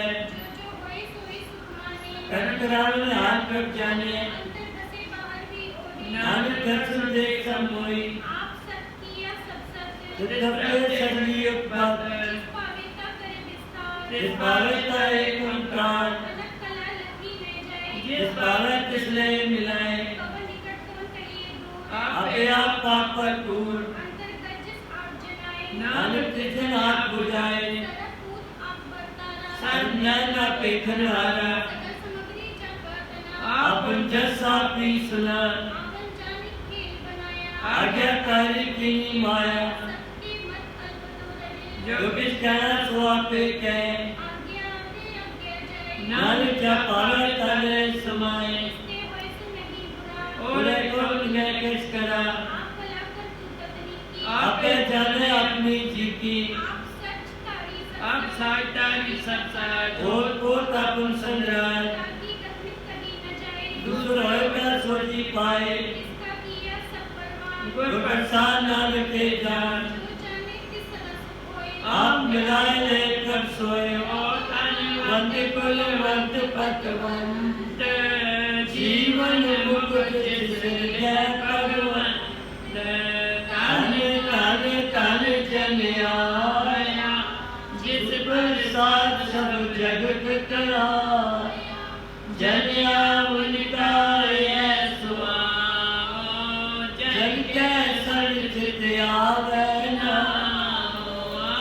C: कर्तराम ने हाथ रख जाने नानक दर्शन देख सब मोई सगली उपबात जिस पावेता एक ओंकार जिस पावे तिसले मिलाए आपे आप पाप पर दूर नानक तिसने हाथ बुझाए सर्वज्ञान का पेखन हारा आप जैसा भी सुना आज्ञाकारी की माया जो कुछ कहना सो आपे कहे नानक जा पावे ताले समाए ओले कौन मैं किस करा आपे जाने अपनी जी की अब साइतारी सत्साज और अपन संराज दूसरा होगा सोची पाए गुरु प्रसाद नानक के जान आप मिलाए लेकर सोए वंदे कुल वंद पतवंत जीवन मुकुट जिसे जय भगवंत ताने ताने ताने जन आया जिस प्रसाद सब जगत कराया जन उनका सुआओ जन के संचित आवे नाम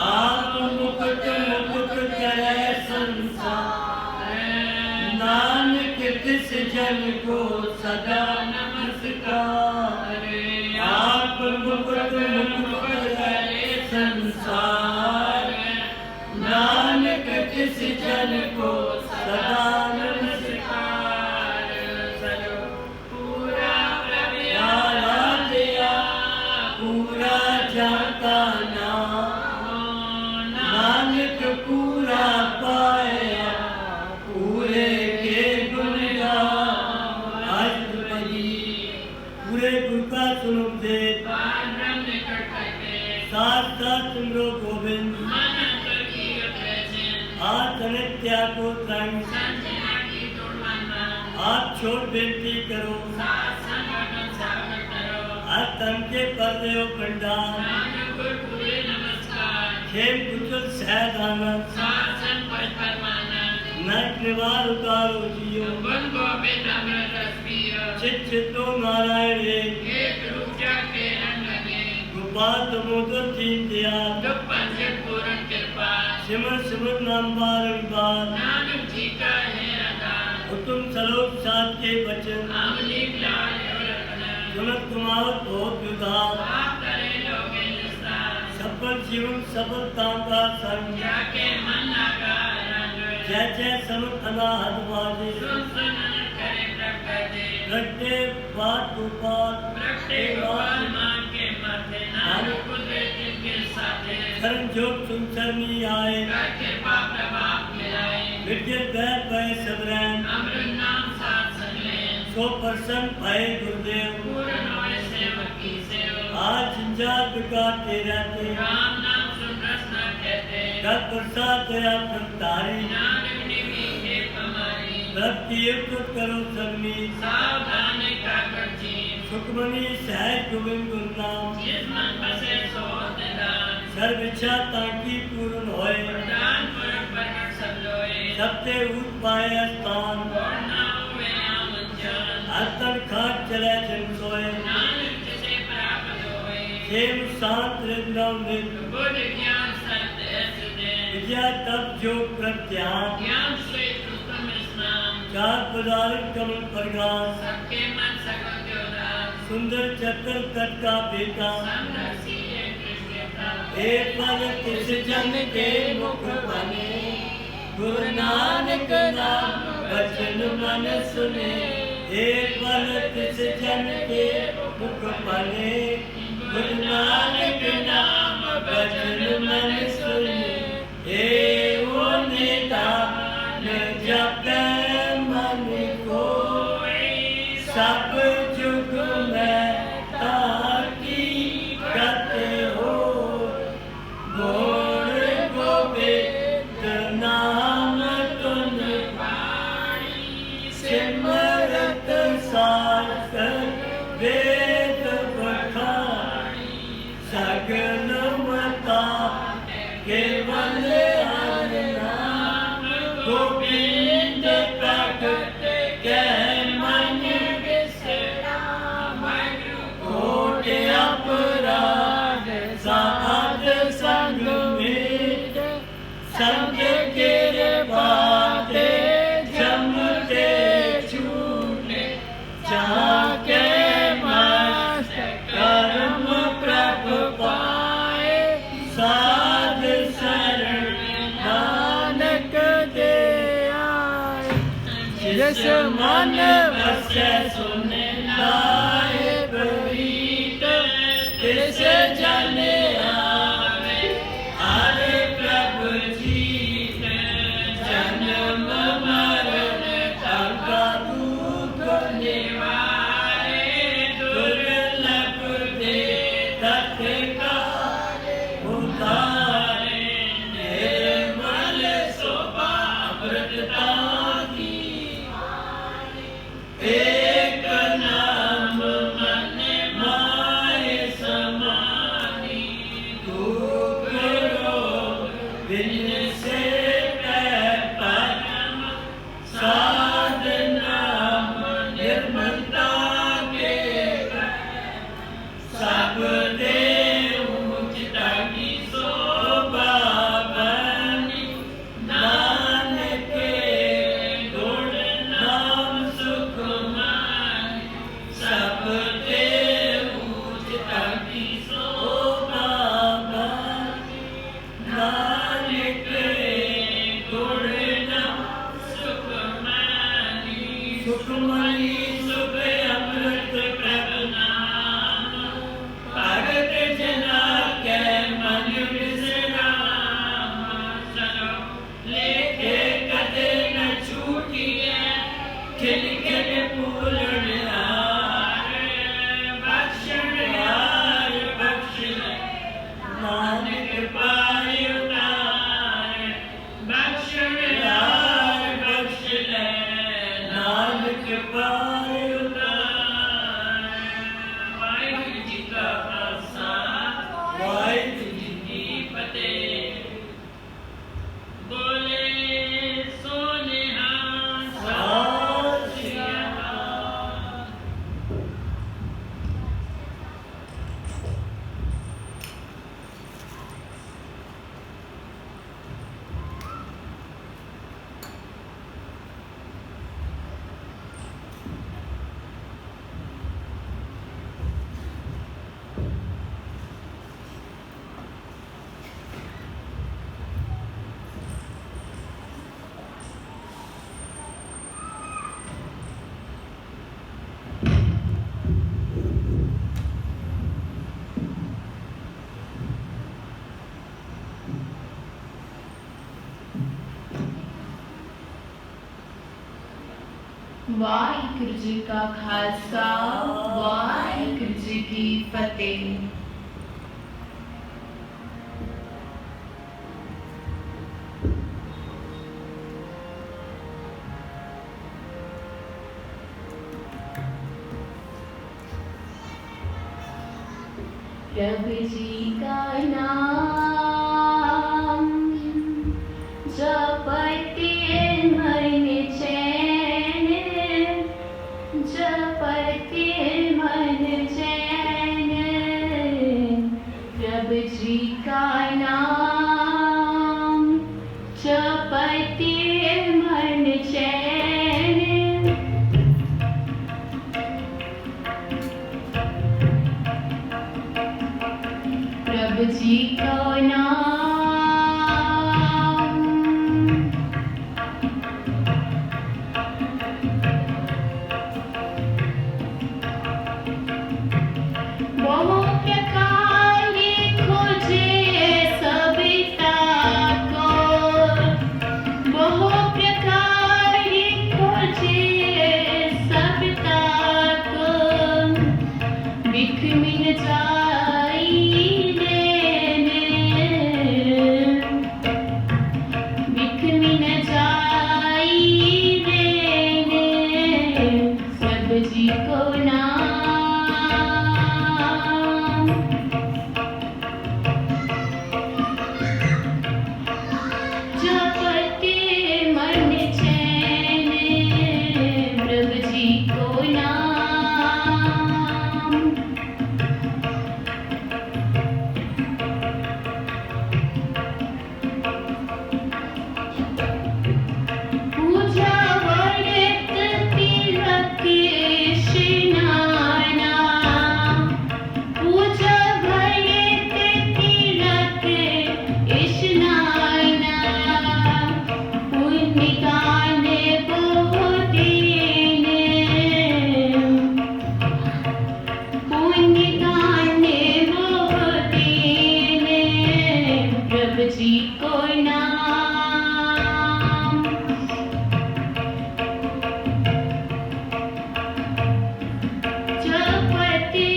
C: आप मुकुट मुकुट करे संसार नानक किस जन को सदा नमस्कार आप मुकुट मुकुट करे संसार नानक किस जन को सदा नमस्कार सलो पूरा प्यारा दिया पूरा जाता नाम
A: सनित्या को त्रंग
C: संजना की तुड़वाना
A: आप छोड़ बेनती करो
C: साथ संगठन सागर करो
A: तन के पर्दे पंडाल
C: नानकुर पूरे नमस्कार
A: खेम कुचल सहज आनंद
C: शासन पद परमानंद
A: नट निवार उतारो जियो
C: बन गोविंद अमृत रस पियो
A: चित चित्तो नारायण
C: एक रूप जाके रंग लगे
A: गोपाल दामोदर दीन दयाल
C: दुख पंचक पूर्ण कृपा
A: सिमर सिमर नाम बारंबार
C: नानक जी का है आधार
A: उत्तम सलोक साथ के वचन
C: अमलिक लाल और रत्न
A: सुनत कुमार बहुत उदार
C: आप करे लोगे निस्तार
A: सफल जीवन सफलता का संग
C: जाके मन लगा रंग
A: जय जय समुख अनाहत वाजे
C: सुन सुन करे प्रकटे
A: रट्टे बात गोपाल
C: प्रकटे गोपाल मां के माथे नानक कुदरे जिनके साथे
A: शरण जोग सुन शरणी आए
C: कर कृपा प्रभाव मिलाए
A: विद्य बैर भय सबरैन
C: अमृत नाम साथ संगलेन
A: 100% भय गुरुदेव
C: पूर्ण होए सेवक की सेवा
A: आज जंजाल बिकाते रहते
C: राम नाम सुन रसना कहते
A: कर प्रसाद दया प्रतारी
C: नानक निमी है हमारी
A: भक्ति युक्त करो सगनी
C: सावधान का करची
A: सुखमणि सहज गोविंद गुरु नाम
C: जिस मन बसे सो निदान
A: सर्व इच्छा ताकि पूर्ण होए
C: प्रदान पुरख प्रकट सब लोए
A: सबते ऊट पाए स्थान
C: और ना हुए आमंजन
A: अतन खाट चले जन सोए
C: नानक जिसे प्राप्त होए
A: खेम शांत हृदय नित
C: बुद्ध ज्ञान सत्य ऐसे दे
A: विद्या तप योग प्रत्यान
C: ज्ञान से उत्तम स्नान
A: चार पदार्थ कमल प्रकाश
C: सबके मन सकल देवदास
A: सुंदर चक्कर तट का बेटा
C: समदर्शी है कृष्णता
A: एक पल किस जन के मुख बने गुरु नानक नाम वचन मन सुने एक पल किस जन के मुख बने गुरु नानक नाम वचन मन सुने ए वो नेता न जपे मन को सब जुग में ताकी करते हो गुण गोविंद नाम तुम सिमरत शास्त्र वेद बखानी सगल मता केवल हरि नाम गोविंद प्रगट के मन विश्राम कोट अपराध साध संग में संग गिर बाते जमते छूटे जाके मस्त कर्म प्रभु पाए साध शरण नानक दे आए जिस मन बसे सुन लाए प्रीत तिस जन आवे हरे प्रभु जीत जन्म मरण तंका दुख निवारे दुर्लभ दे तत्काल उतारे निर्मल शोभा अमृतता की एक नाम मन माय समानी दुख रोग बिन से परम साध नाम निर्मलता के सब देव उचिता की शोभा बनी नानक गुण नाम सुख मानी सब देव उचिता की शोभा बनी नानक गुण नाम सुख मानी सुखमणि सुख अमृत प्रभु नाम भगत जना के मन विश्राम चलो लेके कदे न छूटिए खिल खिल फूलन हार बख्शण हार बख्शण नानक पाय उतार बख्शण
C: ਵਾਹਿਗੁਰੂ ਜੀ ਕਾ ਖਾਲਸਾ ਵਾਹਿਗੁਰੂ ਜੀ ਕੀ ਫਤਿਹ। ਬੋਲੇ ਸੋਨਿਹਾ ਸਤਿ ਸ੍ਰੀ ਅਕਾਲ।
F: ਵਾਹਿਗੁਰੂ ਜੀ ਕਾ ਖਾਲਸਾ ਵਾਹਿਗੁਰੂ ਜੀ ਕੀ ਫਤਿਹ। प्रभु जी का नाम जपते मन चैन, जपते मन चैन। प्रभु जी का नाम जपते मन चैन। प्रभु जी को नाम बहु प्रकार खोजे सविता को, बहु प्रकार खोजे सविता को। बिख मिल जाई बिख मिल जाई देने। प्रभु जी को नाम जपते मन चैन। प्रभु जी को नाम पूजा व्रत तिलक स्नाना, पूजा व्रत तिलक स्नाना। पुण्य दान बहु देने, पुण्य दान बहु देने। प्रभु जी को नाम जपते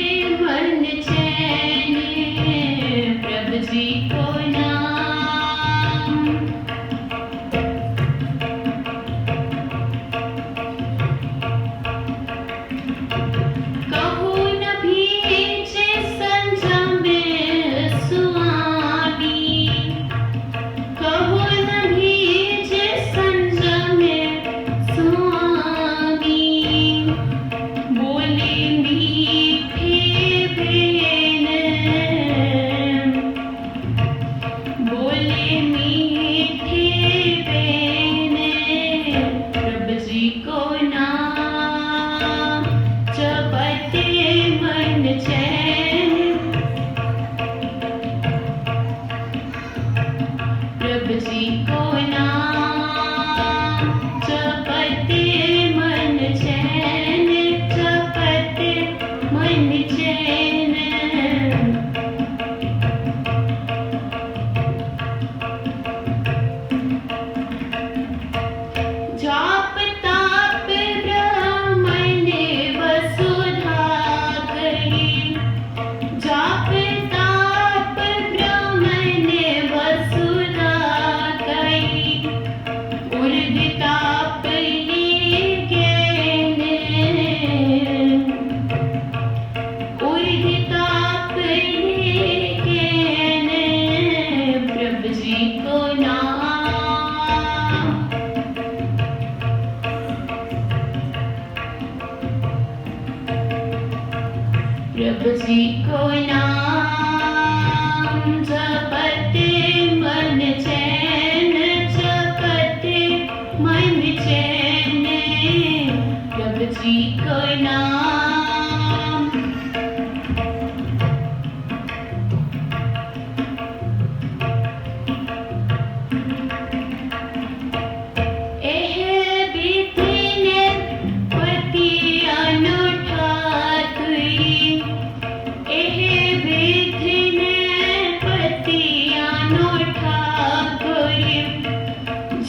F: मन चैन। प्रभु जी को नाम कहू न भीज संजम सुआमी, कहू न भीज संजम सुआमी। बोले मीठे बेन, बोले मीठे बेन। प्रभु जी को नाम जपते मन चैन। प्रभु जी को नाम जपते मन चैन, जपते मन चैन। जाप ताप ब्राह्मण वसुधा करी, जाप ताप ब्राह्मण वसुधा करी। जी को नाम जपते मन चैन, जपते मन चैन, प्रभु जी को नाम। एह बीतने पति अनूठा तुई, एह बीतने पति अनूठा तुई,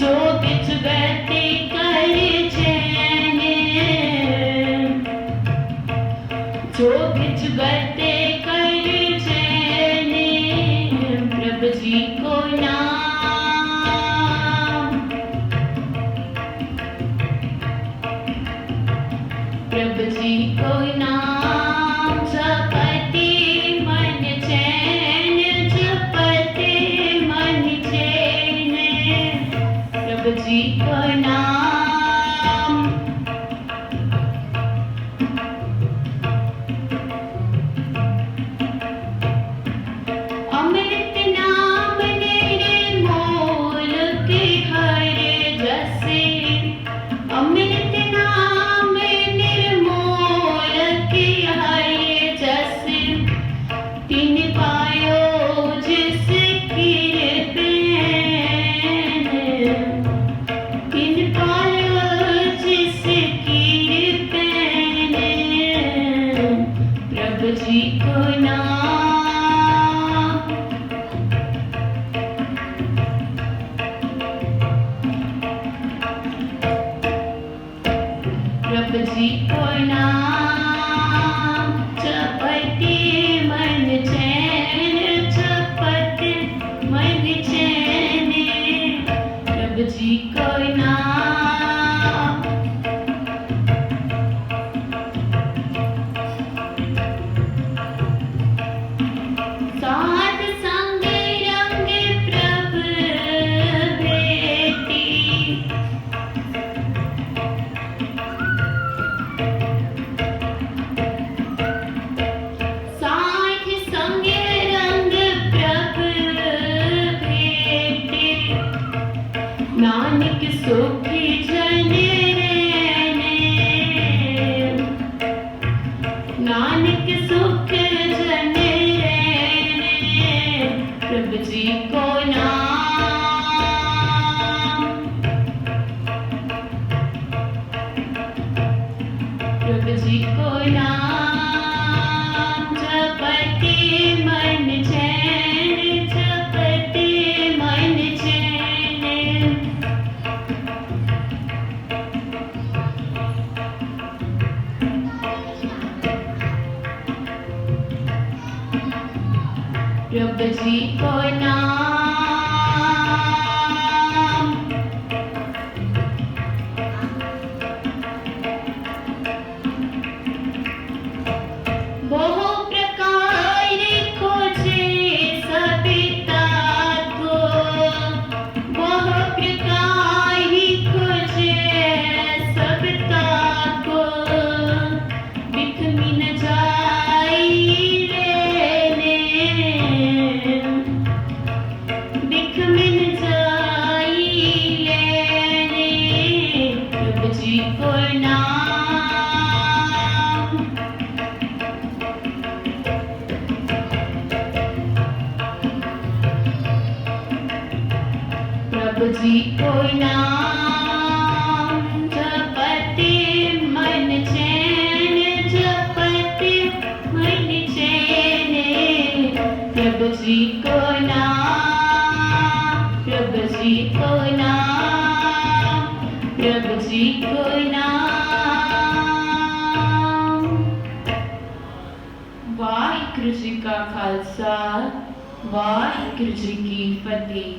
F: जो बिच गते कर चैने, जो बिच गते कर चैने, प्रभु जी को नाम। प्रभु जी को नाम जपते मन चैन, जपते मन चैन, प्रभु जी को नाम। अमृत नाम निर्मोल के हर जसे, अमृत नाम निर्मोल के हर जसे, तिन पायो जिस कीर्तन, तिन पायो जिस कीर्तन, प्रभु जी को नाम। प्रभु जी को नाम जपते मन चैन, जपते मन चैन, प्रभु जी को नाम। साध संग रंग प्रभु भेटी, साथ संग रंग प्रभु भेटे, नानक सुखी जन रहने, नानक सुख जन रहने, प्रभु जी को नाम। प्रभु जी को नाम जपते मन चैन, जपते मन चैन, प्रभु जी को नाम। बहु प्रकार खोजे सविता को, बहु प्रकार खोजे सविता को, बिख मिन जाई लेने, बिख मिन जाई लेने, प्रभु जी को नाम। प्रभु जी को नाम जपते मन चैन, जपते मन चैन, प्रभु जी को नाम। प्रभु जी को नाम, प्रभु जी को नाम। वाहिगुरु जी का खालसा, वाहिगुरु जी की फतेह।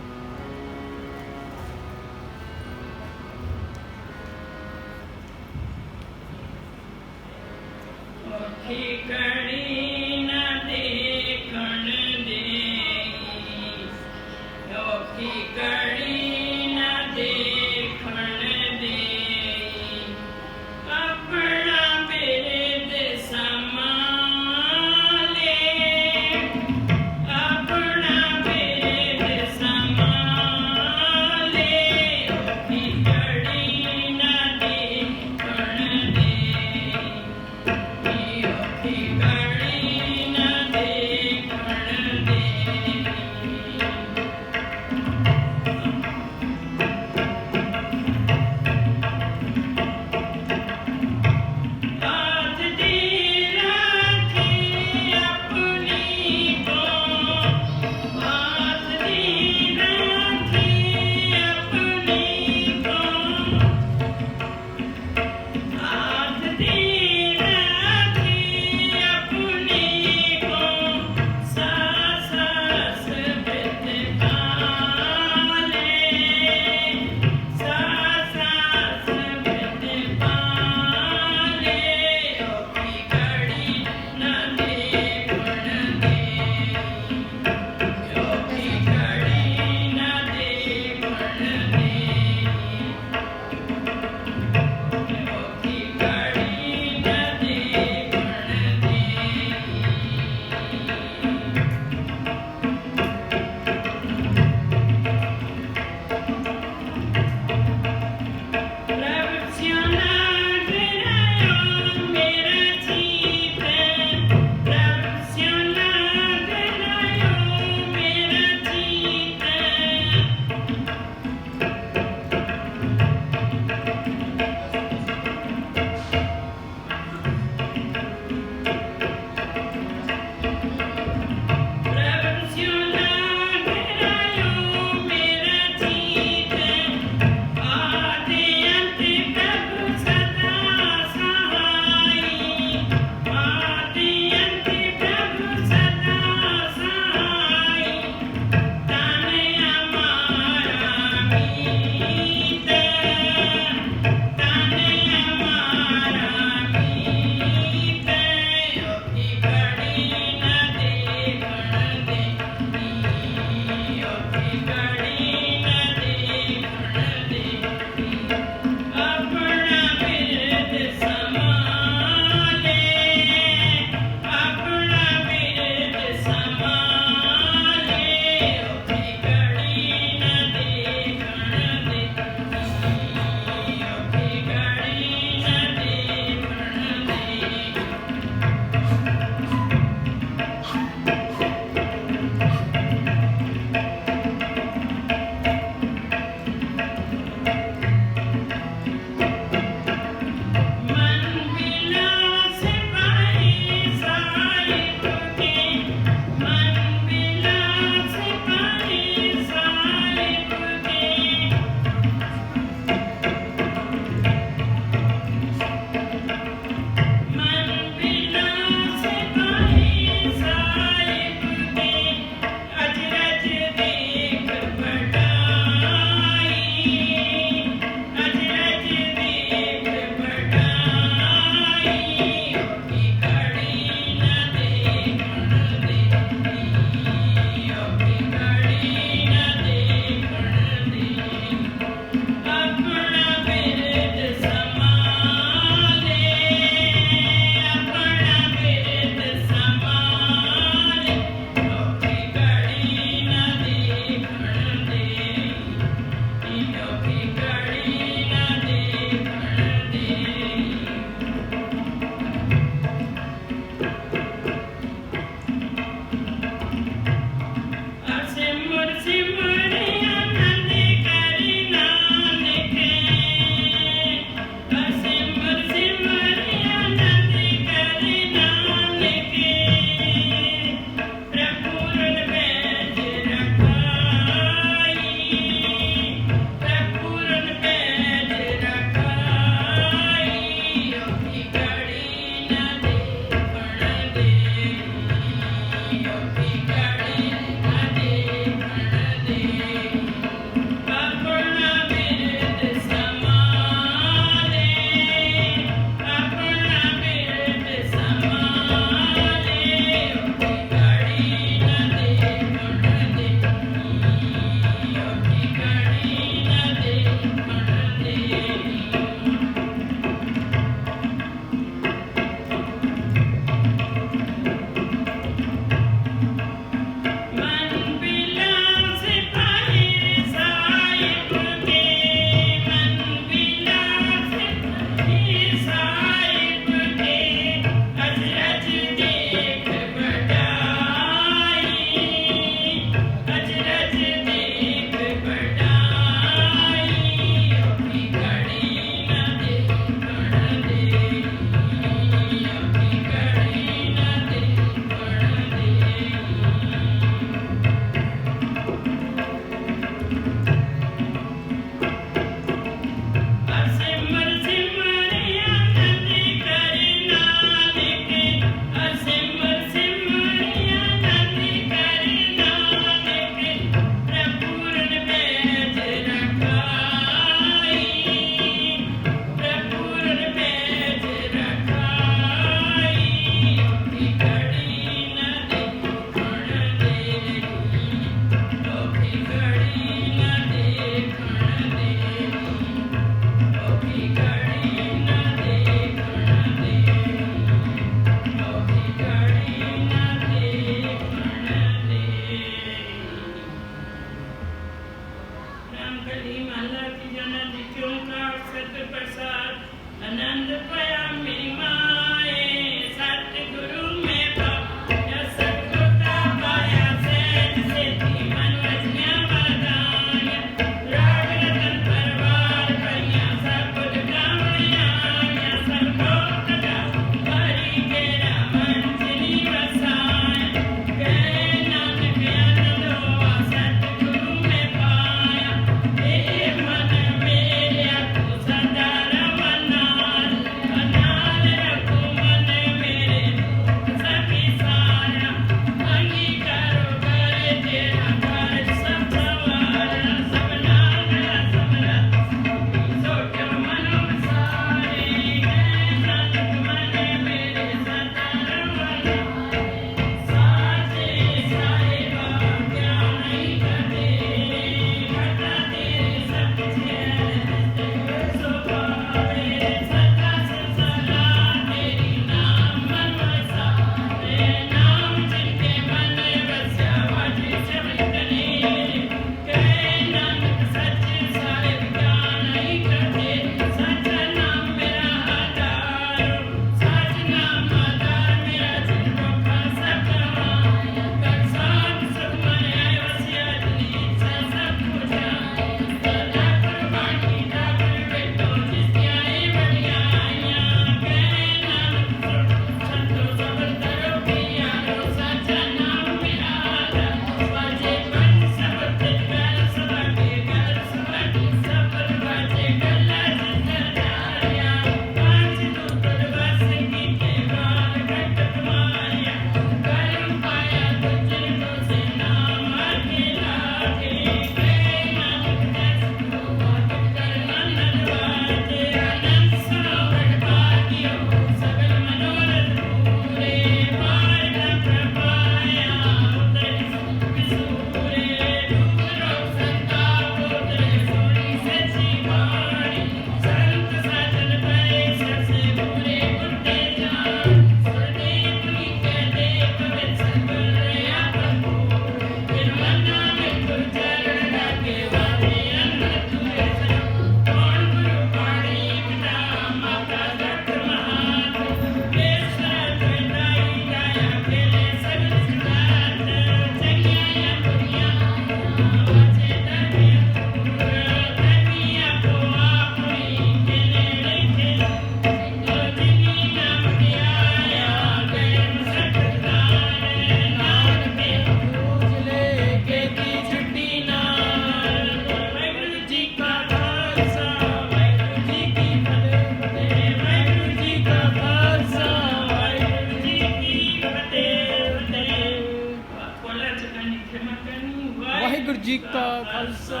C: सच करनी क्षमा करनी।
G: वाहिगुरु जी का खालसा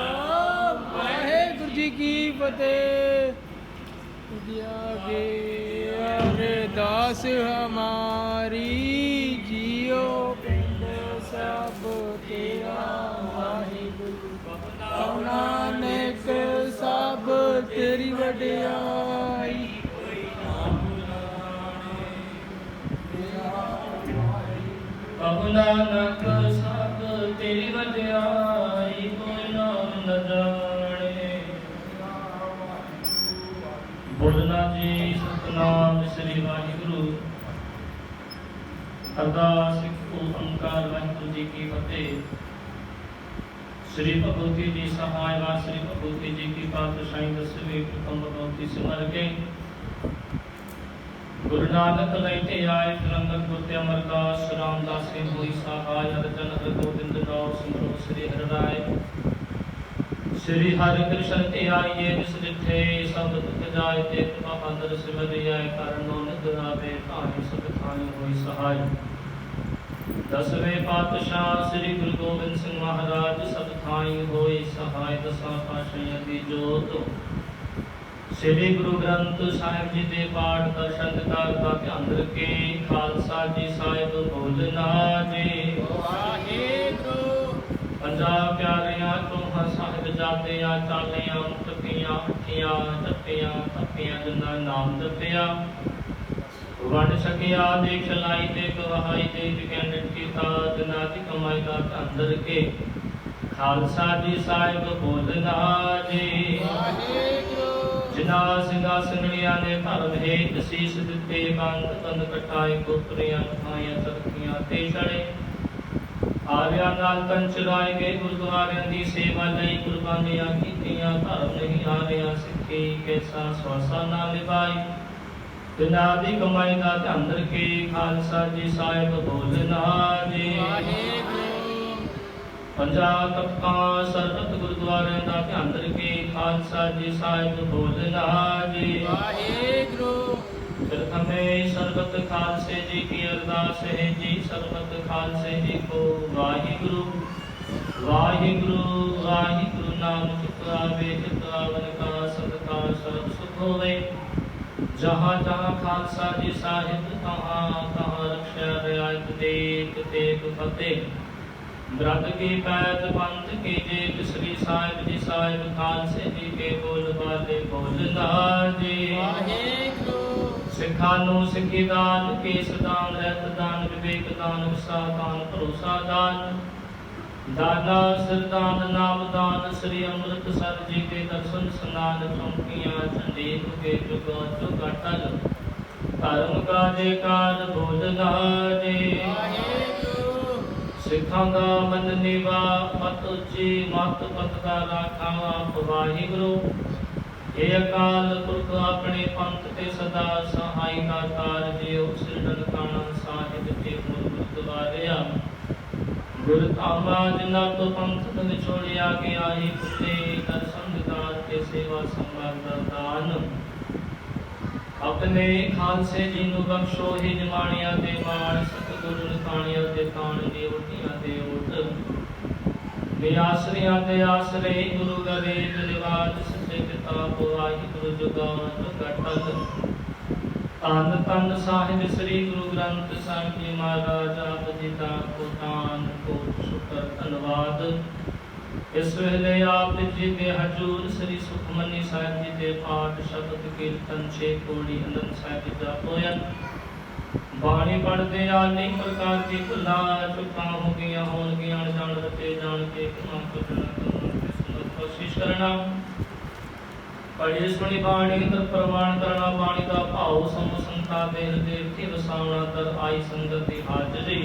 G: वाहिगुरु जी की फतेह। अरदास हमारी जियो पिंड सब तेरा वाहिगुरु नानक सब तेरी वडियाई।
A: कहो नानक सब तेरी वडियाई, कोई नाम न जाने। बोलना जी सतनाम श्री वाहिगुरु। अरदास ओंकार वाहिगुरु जी की फतेह। श्री भगवती जी सहाय व श्री भगवती जी की पातशाही दसवीं प्रथम भगवती सिमर के गुरु नानक लैते आए फिरंगत गुरते अमरदास रामदास के होई सहाय। अर्जन हर गोविंद राव सिमरो श्री हर राय। श्री हरि कृष्ण ते आइए जिस डिठे सब दुख जाय। ते बहादुर सिमर आए कारणों निगरावे ताहि सब थाई होई सहाय। दसवें पातशाह श्री गुरु गोविंद सिंह महाराज सब थाई होई सहाय। दसां पातशाह दी जोत श्री गुरु ग्रंथ साहिब जी दे पाठ दर्शन का ध्यान रखे। खालसा जी साहिब बोलना जी वाहिगुरु। पंजाब प्यारियां चौहां साहिब जातियां चालियां मुक्तियां अखियां जपियां तपियां जिन्ना नाम जपिया। वंड सकिया देख लाई ते गवाही दे कैंडिड कीता जिन्ना दी कमाई का ध्यान रखे। खालसा जी साहिब बोलना जी वाहिगुरु। जिना सिंहासनिया ने धर्म हेत शीस दिते बंद तन कटाए गोपरियां खाइयां चरखियां ते चढ़े। आविया नाल तन चुराए गए गुरुद्वारियां दी सेवा लई कुर्बानियां कीतियां। धर्म नहीं हारिया सिੱਖੀ कैसा स्वासा ना निभाई। बिना दी कमाई दा ध्यान रखे। खालसा जी साहिब बोलना जी पंजाब तख्ता सरबत गुरुद्वारे का ध्यान रखे। खालसा जी साहिब बोलना जी वाहिगुरु। प्रथमे सरबत खालसे जी की अरदास है जी। सरबत खालसे जी को वाहिगुरु वाहिगुरु वाहिगुरु नाम चितवावे। चितवावन का सदका सर्व सुख होवे। जहाँ जहाँ खालसा जी साहिब तहाँ तहाँ रक्षा रियायत देख तेग फतेह। ब्रत की पैद पंथ की जेब श्री साहिब जी साहिब खालसे जी के बोल वाले बोलना जी वाहिगुरु। सिखानु सिखी दान केस दान रहत दान विवेक दान विसा दान भरोसा दान। दाना सिरदान नाम दान श्री अमृतसर जी के दर्शन स्नान। चौकियां चंडीक के जुगा जुगा टल धर्म का जयकार बोलना जी सिखां दा मन निवा मत उची मत पत दा राखा आप वाहिगुरु। हे अकाल पुरख अपने पंथ ते सदा सहाय का तार जियो। सिर ननकाना साहिब के मूल गुरुद्वारिया। गुरु धामा जिन्ना तो पंथ न विछोड़िया गया ही पुते। कर संगदार के सेवा संभाल दान। अपने खालसे जी नु बख्शो ही जमानिया दे मान। सतगुरु नितानिया दे तान दे ओटियां दे ओट। बेआसरियां दे आसरे गुरु गरेज रिवाज। सच्चे पिता वाहिगुरु जुगा जुगा टल। तन तन साहिब श्री गुरु ग्रंथ साहिब जी महाराज आप जी दा को तान को शुक्र धन्यवाद। इस वेले आप जी के हजूर श्री सुखमनी साहिब जी के पाठ शब्द कीर्तन छे कोड़ी आनंद साहिब जी का होयन। बाणी पढ़ते आनी प्रकार की भुला चुका हो गया होन गया जान रते जान के क्षमा करना कोशिश करना। पढ़ी सुनी बाणी तर प्रमाण करना। बाणी का भाव समूह संता दे हृदय थे वसावना। तर आई संगत की हाजरी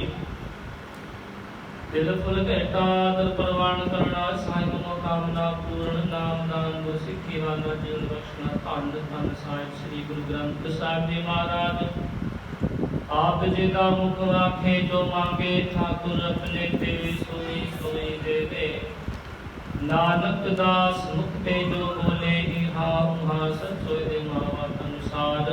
A: दिल फुल घटा दर प्रवान करना। साहिब नो कामना पूर्ण नाम दान गुर सिੱਖੀ वाला जीवन बख्शना। धन धन साहिब श्री गुरु ग्रंथ साहिब जी महाराज। आप जी का मुख आखे जो मांगे ठाकुर अपने ते सोई सोई देवे। नानक दास मुख पे जो बोले इहा उहा सच सोए दे मावा अनुसार।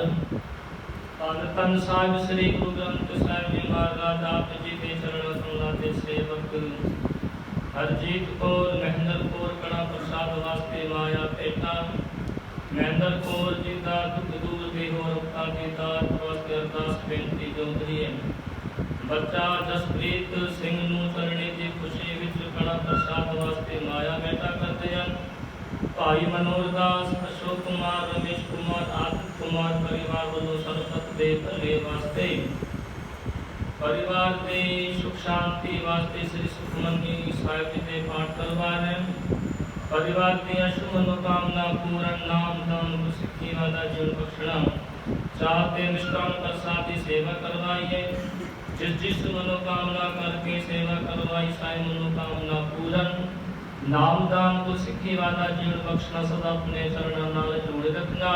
A: धन धन साहिब श्री गुरु ग्रंथ साहिब जी महाराज। आप जी के चरण कमला के सेवक हरजीत कौर महेंद्र कौर कड़ा प्रसाद वास्ते माया पेटा महेंद्र कौर जी का दुख दूर देहो रखा देता वास्ते अरदास बेनती जोंदरी है बच्चा जसप्रीत सिंह नू चरणे की खुशी विच कड़ा प्रसाद वास्ते माया बेटा करते हैं भाई मनोहर दास अशोक कुमार रमेश कुमार आदित्य कुमार परिवार वालों सरबत दे भले वास्ते परिवार के सुख शांति वास्ते श्री सुखमनी साहिब जी के पाठ करवा रहे परिवार की अशुभ मनोकामना पूर्ण नाम दान सिद्धि वाला जीवन बख्शना चाहते निष्काम प्रसाद की सेवा करवाइए जिस मनोकामना करके सेवा करवाई साई मनोकामना पूर्ण नाम दान को सिद्धि वाला जीवन बख्शना सदा अपने चरणों नाल जोड़े रखना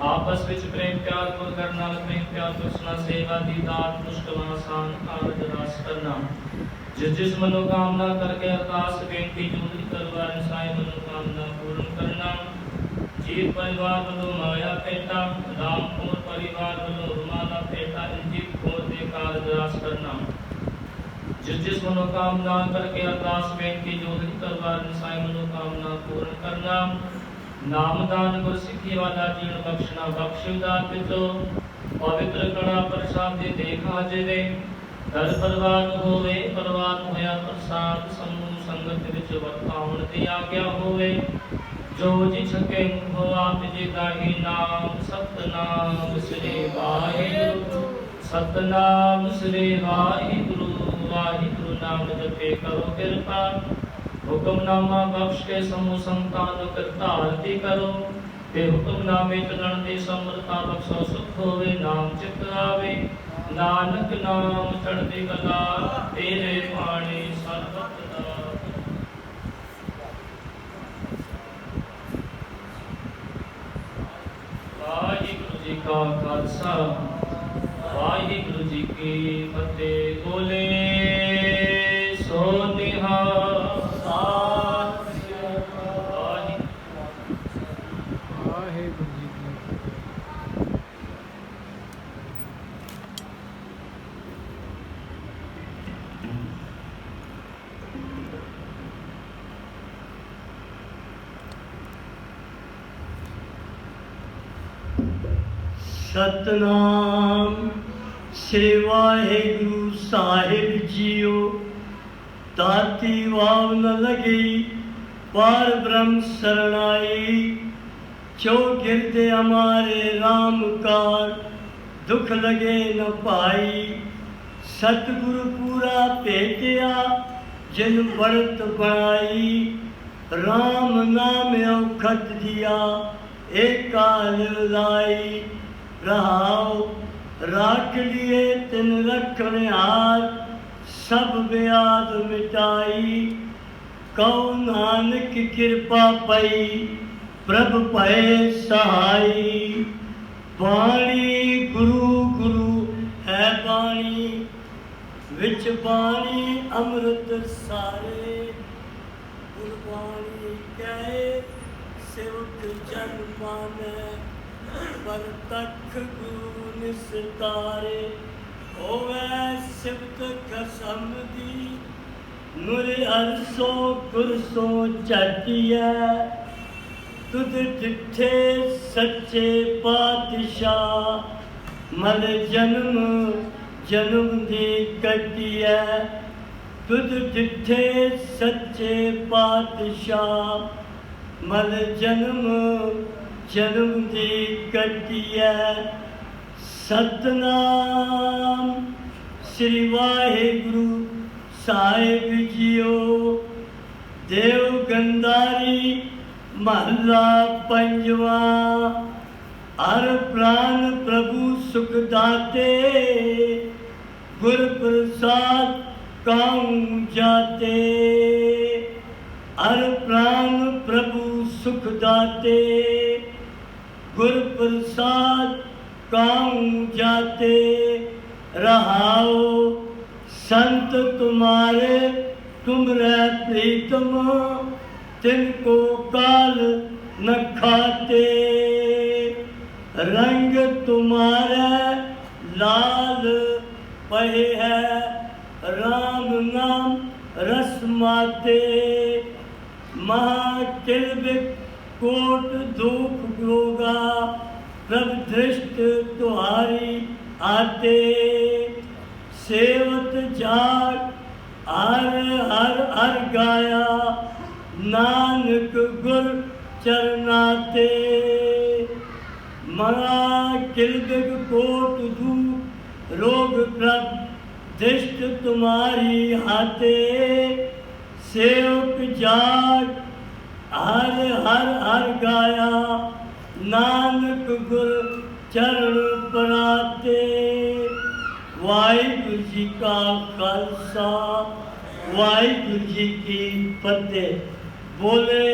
A: आपस विच प्रेम प्यार पुर करना प्रेम प्यार बख्शना सेवा दी दात मुश्किल आसान कारज रास करना जिस मनोकामना करके अरदास बेनती जोड़ी करवा साई मनोकामना पूर्ण करना जीत परिवार वालों माया पेटा रामपुर परिवार वालों रुमाला पेटा इंजीत कौर दे कारज रास करना जिस मनोकामना करके अरदास बेनती जोड़ी करवा साई मनोकामना पूर्ण करना नामदान गुर सिद्धि वाला जीवन बख्शना बख्शुदात जो पवित्र कड़ा प्रसाद दे देखा जेवे दर परवान होवे परवान होया प्रसाद समूह संगत विच वर्ताउण दी आज्ञा होवे जो जी सके हो आप जी गाही नाम सतनाम श्री वाहिगुरु सतनाम श्री वाहिगुरु वाहिगुरु नाम जपे करो कृपा हुक्मनामा बख्श के समूह संतान करता आरती करो ते हुक्मनामे चलन दी समरता बख्शो सुख होवे नाम चित आवे नानक नाम चढ़ती कला तेरे पानी सर्वत दा वाहिगुरु जी का खालसा वाहिगुरु जी की फतेह बोले सो निहाल
H: सतनाम श्री वाहिगुरु साहिब जियो ताती वाव न लगी पार ब्रह्म शरणाई जो गिरदे हमारे राम कार दुख लगे न पाई सतगुरु पूरा भेटिया जिन बढ़त बनाई राम नाम औखत दिया एक काल लाई रहाओ राख लिए तिन रखने हार सब ब्याद मिटाई कौ नानक कृपा पई प्रभ पए सहाई बाणी गुरु गुरु है बाणी विच बाणी अमृत सारे गुरबाणी कहे सेवक जन माने पर तख गुरु निस्तारे होवे सिबत कसम दी मुरे अरसो गुरसो चटिया तुद डिठे सच्चे पातशाह मल जन्म जन्म दी कटिया तुद डिठे सच्चे पातशाह मल जन्म जन्म दी कटिया सतनाम श्री वाहिगुरु साहिब जियो देव गंधारी महला पंजवा हर प्राण प्रभु सुख दाते गुर प्रसाद काऊं जाते हर प्राण प्रभु सुख दाते गुर प्रसाद काऊं जाते रहाओ संत तुम्हारे तुमरे प्रीतम तिनको काल न खाते रंग तुम्हारे लाल पहे है राम नाम रस माते महाकिलबिक कोट धूप गोगा प्रभ दृष्ट तुम्हारी आते सेवत जाग हर हर हर गाया नानक गुर चरनाते मरा किलबिक कोट धूप रोग प्रभ दृष्ट तुम्हारी हाथे सेवक जाग हर हर हर गाया नानक गुर चरण पराते वाहिगुरु जी का खालसा वाहिगुरु जी की फतेह बोले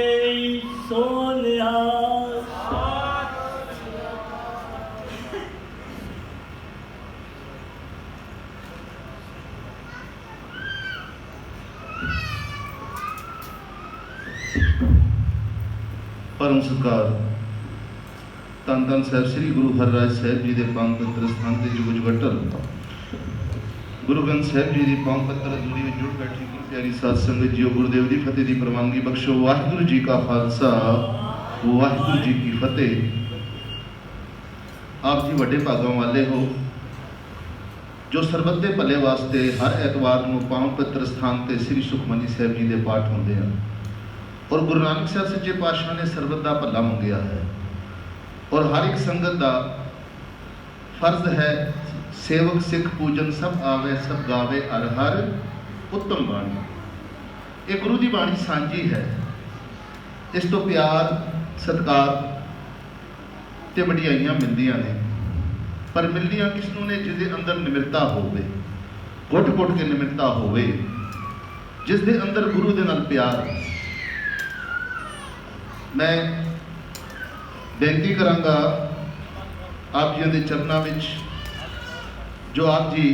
H: सोनिया
I: परम सत्कार धन धन साहब श्री गुरु हरराज साहब जी के पावन पवित्र स्थान से जुग जुगटल गुरु ग्रंथ साहब जी की पावन पवित्र हजूरी में जुड़ बैठी गुरु प्यारी साध संगत जीओ गुरुदेव की फतेह की प्रवानगी बख्शो वाहिगुरु जी का खालसा वाहिगुरु जी की फतेह। आप जी वड्डे भागों वाले हो जो सरबत के भले वास्ते हर एतवार को पावन पवित्र स्थान से श्री सुखमनी साहब जी के पाठ होंगे हैं और गुरु नानक साहब सच्चे पातशाह ने सरबत का भला मंगया है और हर एक संगत का फर्ज है सेवक सिख पूजन सब आवे सब गावे हर हर उत्तम बाणी। ये गुरु की बाणी सांझी है, इस तो प्यार सत्कार ते वडियाइयां मिलदियां ने, पर मिलदियां किसनों ने जिसके अंदर निमिरता होवे, घुट घुट के निमिरता होवे, जिसके अंदर गुरु दे नाल प्यार। मैं बेनती करांगा आप जी के चरणों में जो आप जी